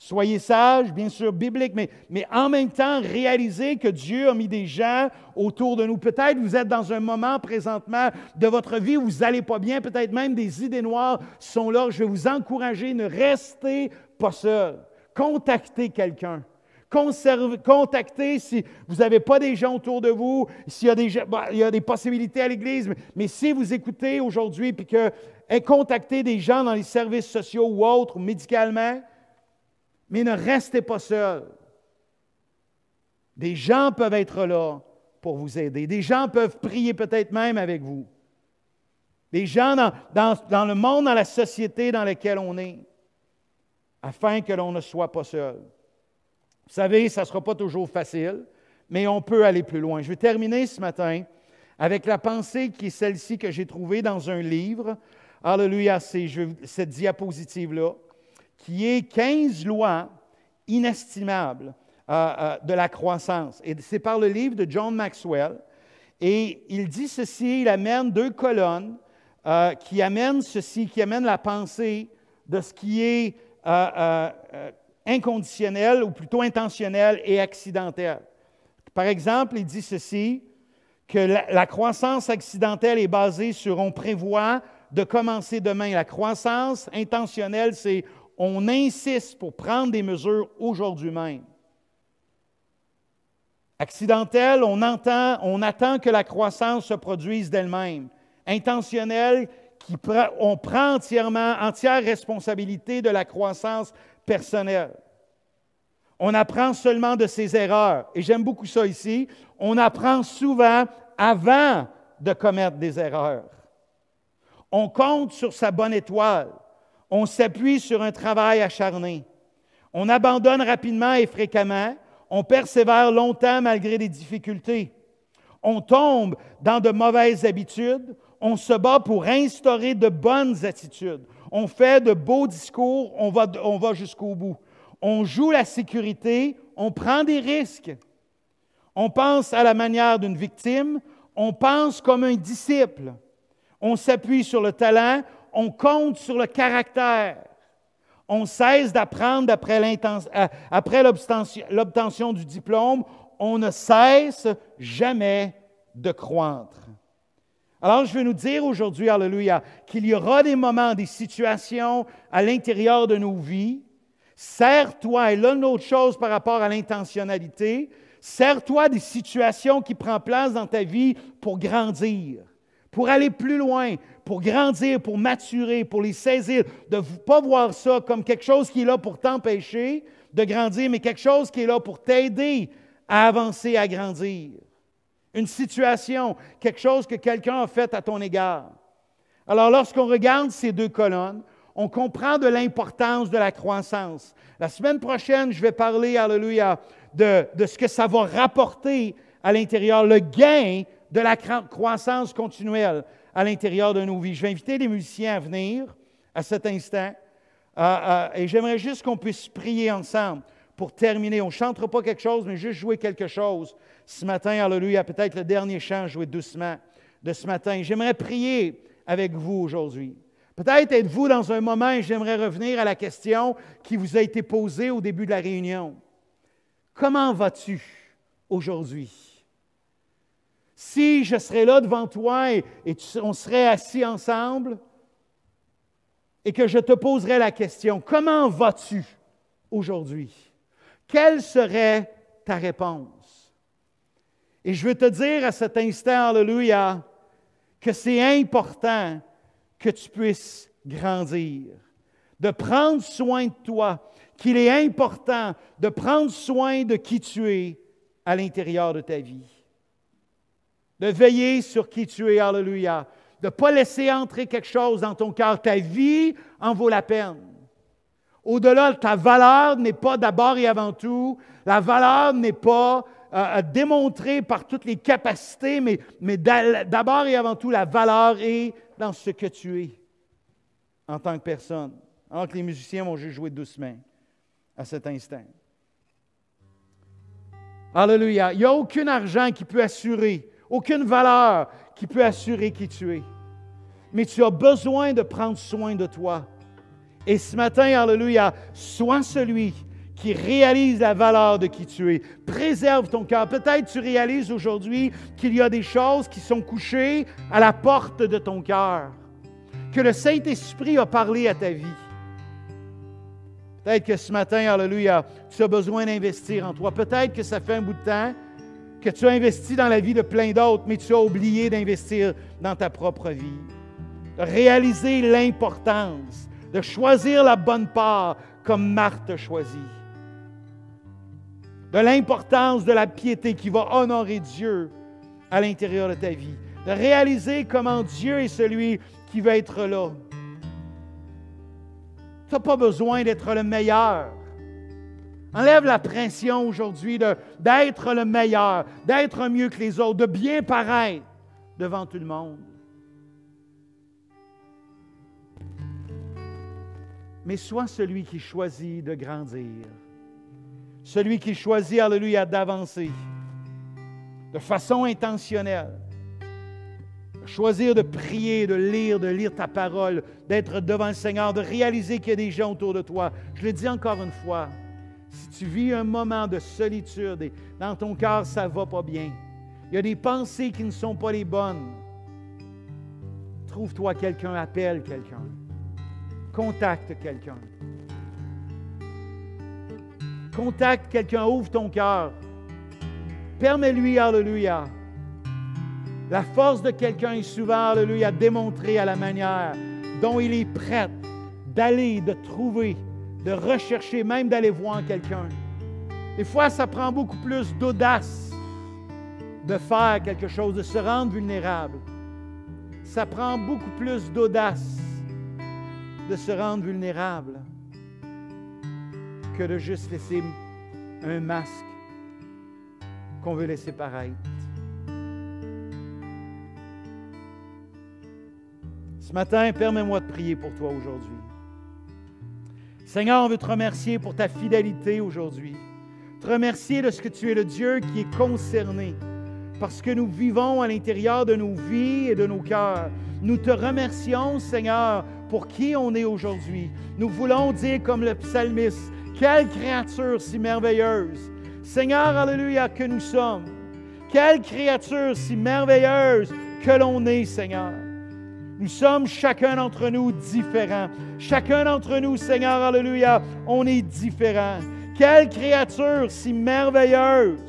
Soyez sages, bien sûr, bibliques, mais en même temps, réalisez que Dieu a mis des gens autour de nous. Peut-être vous êtes dans un moment présentement de votre vie où vous n'allez pas bien, peut-être même des idées noires sont là. Je vais vous encourager, ne restez pas seul. Contactez quelqu'un. Contactez si vous n'avez pas des gens autour de vous, s'il y a des gens, il y a des possibilités à l'Église, mais si vous écoutez aujourd'hui puis que contactez des gens dans les services sociaux ou autres, médicalement, mais ne restez pas seul. Des gens peuvent être là pour vous aider. Des gens peuvent prier peut-être même avec vous. Des gens dans le monde, dans la société dans laquelle on est, afin que l'on ne soit pas seul. Vous savez, ça ne sera pas toujours facile, mais on peut aller plus loin. Je vais terminer ce matin avec la pensée qui est celle-ci que j'ai trouvée dans un livre. Alléluia, c'est cette diapositive-là, qui est 15 lois inestimables de la croissance. Et c'est par le livre de John Maxwell. Et il dit ceci, il amène 2 colonnes qui amènent ceci, qui amènent la pensée de ce qui est inconditionnel, ou plutôt intentionnel et accidentel. Par exemple, il dit ceci, que la croissance accidentelle est basée sur on prévoit de commencer demain. La croissance intentionnelle, c'est on insiste pour prendre des mesures aujourd'hui même. Accidentelle, on attend que la croissance se produise d'elle-même. Intentionnelle, on prend entière responsabilité de la croissance personnelle. On apprend seulement de ses erreurs. Et j'aime beaucoup ça ici. On apprend souvent avant de commettre des erreurs. On compte sur sa bonne étoile. On s'appuie sur un travail acharné. On abandonne rapidement et fréquemment. On persévère longtemps malgré des difficultés. On tombe dans de mauvaises habitudes. On se bat pour instaurer de bonnes attitudes. On fait de beaux discours. On va jusqu'au bout. On joue la sécurité. On prend des risques. On pense à la manière d'une victime. On pense comme un disciple. On s'appuie sur le talent. On compte sur le caractère. On cesse d'apprendre après l'obtention du diplôme. On ne cesse jamais de croître. Alors, je veux nous dire aujourd'hui, alléluia, qu'il y aura des moments, des situations à l'intérieur de nos vies. Sers-toi, et là, une autre chose par rapport à l'intentionnalité, sers-toi des situations qui prennent place dans ta vie pour grandir, pour aller plus loin, pour grandir, pour maturer, pour les saisir, de ne pas voir ça comme quelque chose qui est là pour t'empêcher de grandir, mais quelque chose qui est là pour t'aider à avancer, à grandir. Une situation, quelque chose que quelqu'un a fait à ton égard. Alors, lorsqu'on regarde ces 2 colonnes, on comprend de l'importance de la croissance. La semaine prochaine, je vais parler, alléluia, de ce que ça va rapporter à l'intérieur, le gain de la croissance continuelle à l'intérieur de nos vies. Je vais inviter les musiciens à venir à cet instant et j'aimerais juste qu'on puisse prier ensemble pour terminer. On ne chantera pas quelque chose, mais juste jouer quelque chose. Ce matin, alléluia, peut-être le dernier chant joué doucement de ce matin. J'aimerais prier avec vous aujourd'hui. Peut-être êtes-vous dans un moment, et j'aimerais revenir à la question qui vous a été posée au début de la réunion. Comment vas-tu aujourd'hui? Si je serais là devant toi et on serait assis ensemble et que je te poserais la question, comment vas-tu aujourd'hui? Quelle serait ta réponse? Et je veux te dire à cet instant, alléluia, que c'est important que tu puisses grandir, de prendre soin de toi, qu'il est important de prendre soin de qui tu es à l'intérieur de ta vie. De veiller sur qui tu es, alléluia. De ne pas laisser entrer quelque chose dans ton cœur. Ta vie en vaut la peine. Au-delà, ta valeur n'est pas d'abord et avant tout, la valeur n'est pas démontrée par toutes les capacités, mais d'abord et avant tout, la valeur est dans ce que tu es en tant que personne. Alors que les musiciens vont juste jouer doucement à cet instant. Alléluia. Il n'y a aucun argent qui peut assurer, aucune valeur qui peut assurer qui tu es. Mais tu as besoin de prendre soin de toi. Et ce matin, alléluia, sois celui qui réalise la valeur de qui tu es. Préserve ton cœur. Peut-être tu réalises aujourd'hui qu'il y a des choses qui sont couchées à la porte de ton cœur, que le Saint-Esprit a parlé à ta vie. Peut-être que ce matin, alléluia, tu as besoin d'investir en toi. Peut-être que ça fait un bout de temps que tu as investi dans la vie de plein d'autres, mais tu as oublié d'investir dans ta propre vie. De réaliser l'importance, de choisir la bonne part comme Marthe a choisi. De l'importance de la piété qui va honorer Dieu à l'intérieur de ta vie. De réaliser comment Dieu est celui qui va être là. Tu n'as pas besoin d'être le meilleur. Enlève la pression aujourd'hui d'être le meilleur, d'être mieux que les autres, de bien paraître devant tout le monde. Mais sois celui qui choisit de grandir. Celui qui choisit, alléluia, d'avancer de façon intentionnelle. De choisir de prier, de lire ta parole, d'être devant le Seigneur, de réaliser qu'il y a des gens autour de toi. Je le dis encore une fois, si tu vis un moment de solitude et dans ton cœur, ça ne va pas bien, il y a des pensées qui ne sont pas les bonnes, trouve-toi quelqu'un, appelle quelqu'un, contacte quelqu'un. Contacte quelqu'un, ouvre ton cœur. Permets-lui, alléluia. La force de quelqu'un est souvent, alléluia, démontrée à la manière dont il est prêt d'aller, de trouver, de rechercher, même d'aller voir quelqu'un. Des fois, ça prend beaucoup plus d'audace de faire quelque chose, de se rendre vulnérable. Ça prend beaucoup plus d'audace de se rendre vulnérable que de juste laisser un masque qu'on veut laisser paraître. Ce matin, permets-moi de prier pour toi aujourd'hui. Seigneur, on veut te remercier pour ta fidélité aujourd'hui. Te remercier de ce que tu es le Dieu qui est concerné. Parce que nous vivons à l'intérieur de nos vies et de nos cœurs. Nous te remercions, Seigneur, pour qui on est aujourd'hui. Nous voulons dire comme le psalmiste, quelle créature si merveilleuse. Seigneur, alléluia, que nous sommes. Quelle créature si merveilleuse que l'on est, Seigneur. Nous sommes chacun d'entre nous différents. Chacun d'entre nous, Seigneur, alléluia, on est différents. Quelle créature si merveilleuse.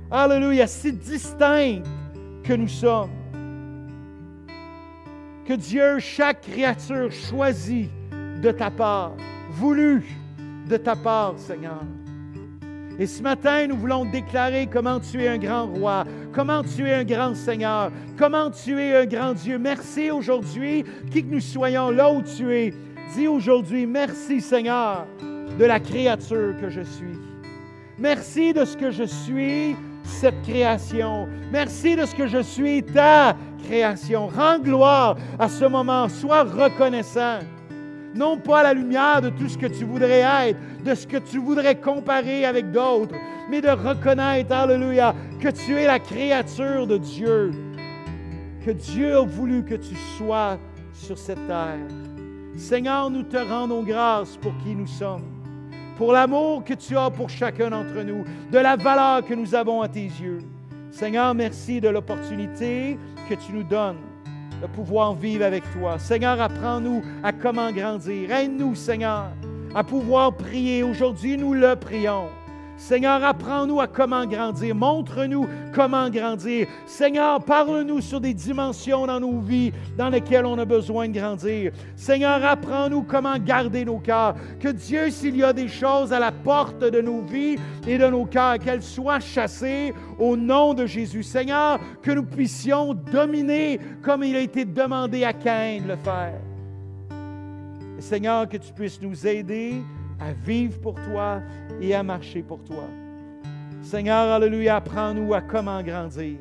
Alléluia, si distincte que nous sommes. Que Dieu, chaque créature choisie de ta part, voulue de ta part, Seigneur. Et ce matin, nous voulons déclarer comment tu es un grand roi, comment tu es un grand Seigneur, comment tu es un grand Dieu. Merci aujourd'hui, qui que nous soyons là où tu es. Dis aujourd'hui, merci Seigneur de la créature que je suis. Merci de ce que je suis, cette création. Merci de ce que je suis, ta création. Rends gloire à ce moment. Sois reconnaissant. Non pas à la lumière de tout ce que tu voudrais être, de ce que tu voudrais comparer avec d'autres, mais de reconnaître, alléluia, que tu es la créature de Dieu, que Dieu a voulu que tu sois sur cette terre. Seigneur, nous te rendons grâce pour qui nous sommes, pour l'amour que tu as pour chacun d'entre nous, de la valeur que nous avons à tes yeux. Seigneur, merci de l'opportunité que tu nous donnes de pouvoir vivre avec toi. Seigneur, apprends-nous à comment grandir. Aide-nous, Seigneur, à pouvoir prier. Aujourd'hui, nous le prions. Seigneur, apprends-nous à comment grandir. Montre-nous comment grandir. Seigneur, parle-nous sur des dimensions dans nos vies dans lesquelles on a besoin de grandir. Seigneur, apprends-nous comment garder nos cœurs. Que Dieu, s'il y a des choses à la porte de nos vies et de nos cœurs, qu'elles soient chassées au nom de Jésus. Seigneur, que nous puissions dominer comme il a été demandé à Caïn de le faire. Et Seigneur, que tu puisses nous aider à vivre pour toi et à marcher pour toi. Seigneur, alléluia, apprends-nous à comment grandir.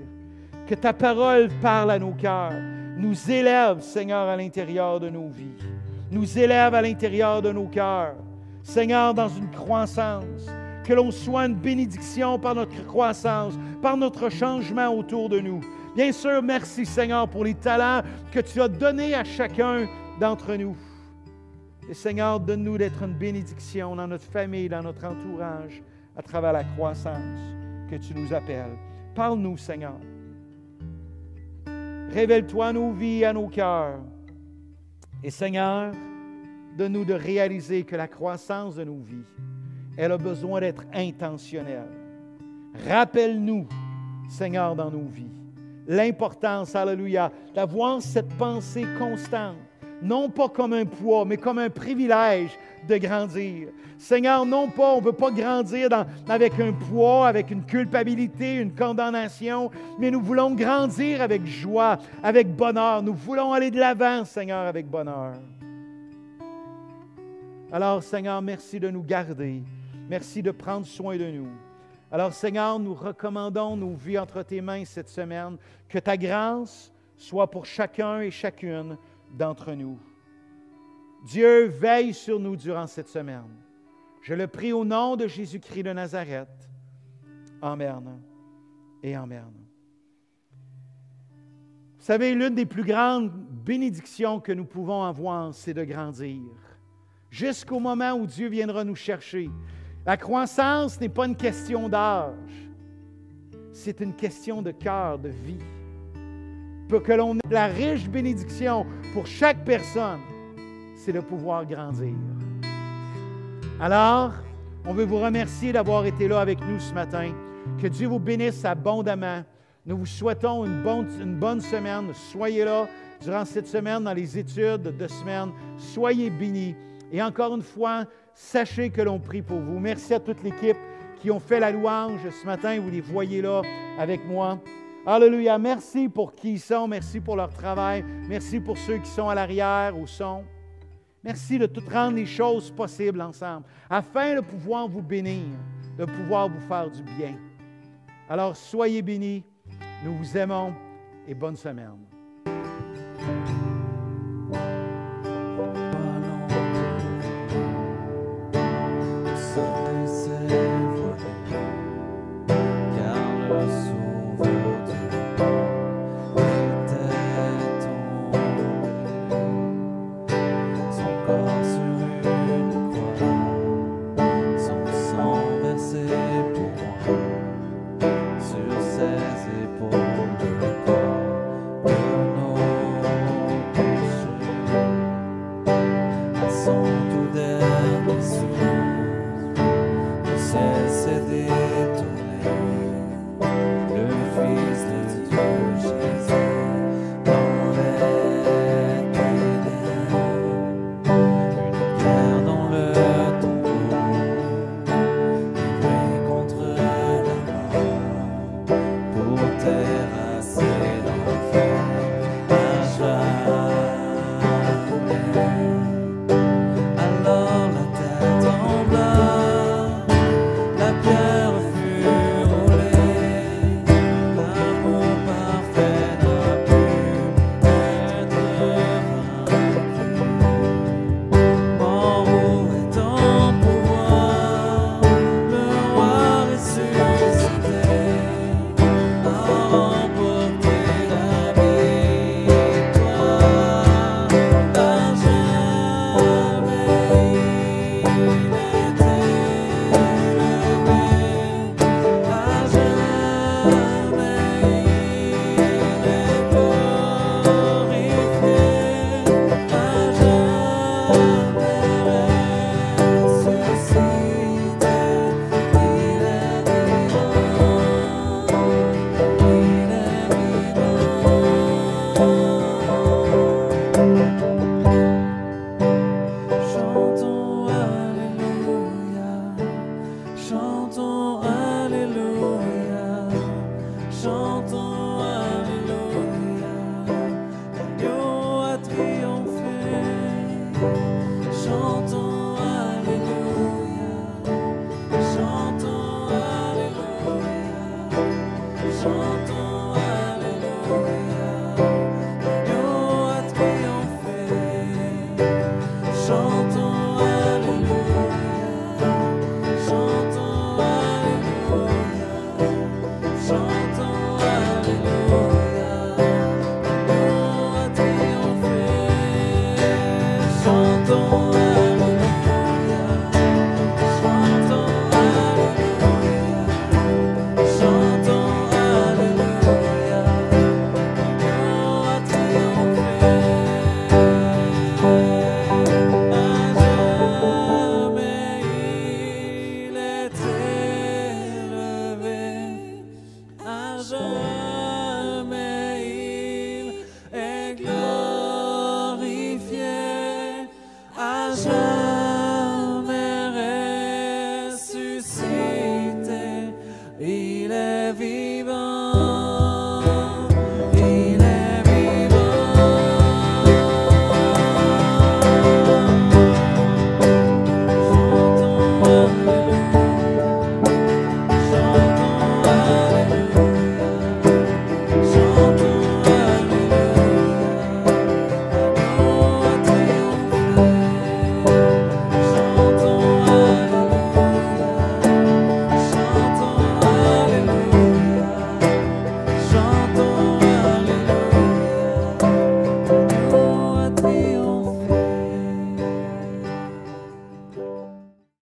Que ta parole parle à nos cœurs. Nous élève, Seigneur, à l'intérieur de nos vies. Nous élève à l'intérieur de nos cœurs. Seigneur, dans une croissance. Que l'on soit une bénédiction par notre croissance, par notre changement autour de nous. Bien sûr, merci, Seigneur, pour les talents que tu as donnés à chacun d'entre nous. Et Seigneur, donne-nous d'être une bénédiction dans notre famille, dans notre entourage, à travers la croissance que tu nous appelles. Parle-nous, Seigneur. Révèle-toi à nos vies, à nos cœurs. Et Seigneur, donne-nous de réaliser que la croissance de nos vies, elle a besoin d'être intentionnelle. Rappelle-nous, Seigneur, dans nos vies, l'importance, alléluia, d'avoir cette pensée constante. Non pas comme un poids, mais comme un privilège de grandir. Seigneur, non pas, on ne veut pas grandir avec un poids, avec une culpabilité, une condamnation, mais nous voulons grandir avec joie, avec bonheur. Nous voulons aller de l'avant, Seigneur, avec bonheur. Alors, Seigneur, merci de nous garder. Merci de prendre soin de nous. Alors, Seigneur, nous recommandons nos vies entre tes mains cette semaine. Que ta grâce soit pour chacun et chacune d'entre nous. Dieu, veille sur nous durant cette semaine. Je le prie au nom de Jésus-Christ de Nazareth. Amen et amen. Vous savez, l'une des plus grandes bénédictions que nous pouvons avoir, c'est de grandir. Jusqu'au moment où Dieu viendra nous chercher. La croissance n'est pas une question d'âge. C'est une question de cœur, de vie. Pour que l'on ait la riche bénédiction pour chaque personne, c'est de pouvoir grandir. Alors, on veut vous remercier d'avoir été là avec nous ce matin. Que Dieu vous bénisse abondamment. Nous vous souhaitons une bonne semaine. Soyez là durant cette semaine, dans les études de 2 semaines. Soyez bénis. Et encore une fois, sachez que l'on prie pour vous. Merci à toute l'équipe qui ont fait la louange ce matin. Vous les voyez là avec moi. Alléluia. Merci pour qui ils sont. Merci pour leur travail. Merci pour ceux qui sont à l'arrière, au son. Merci de tout rendre les choses possibles ensemble, afin de pouvoir vous bénir, de pouvoir vous faire du bien. Alors, soyez bénis. Nous vous aimons et bonne semaine.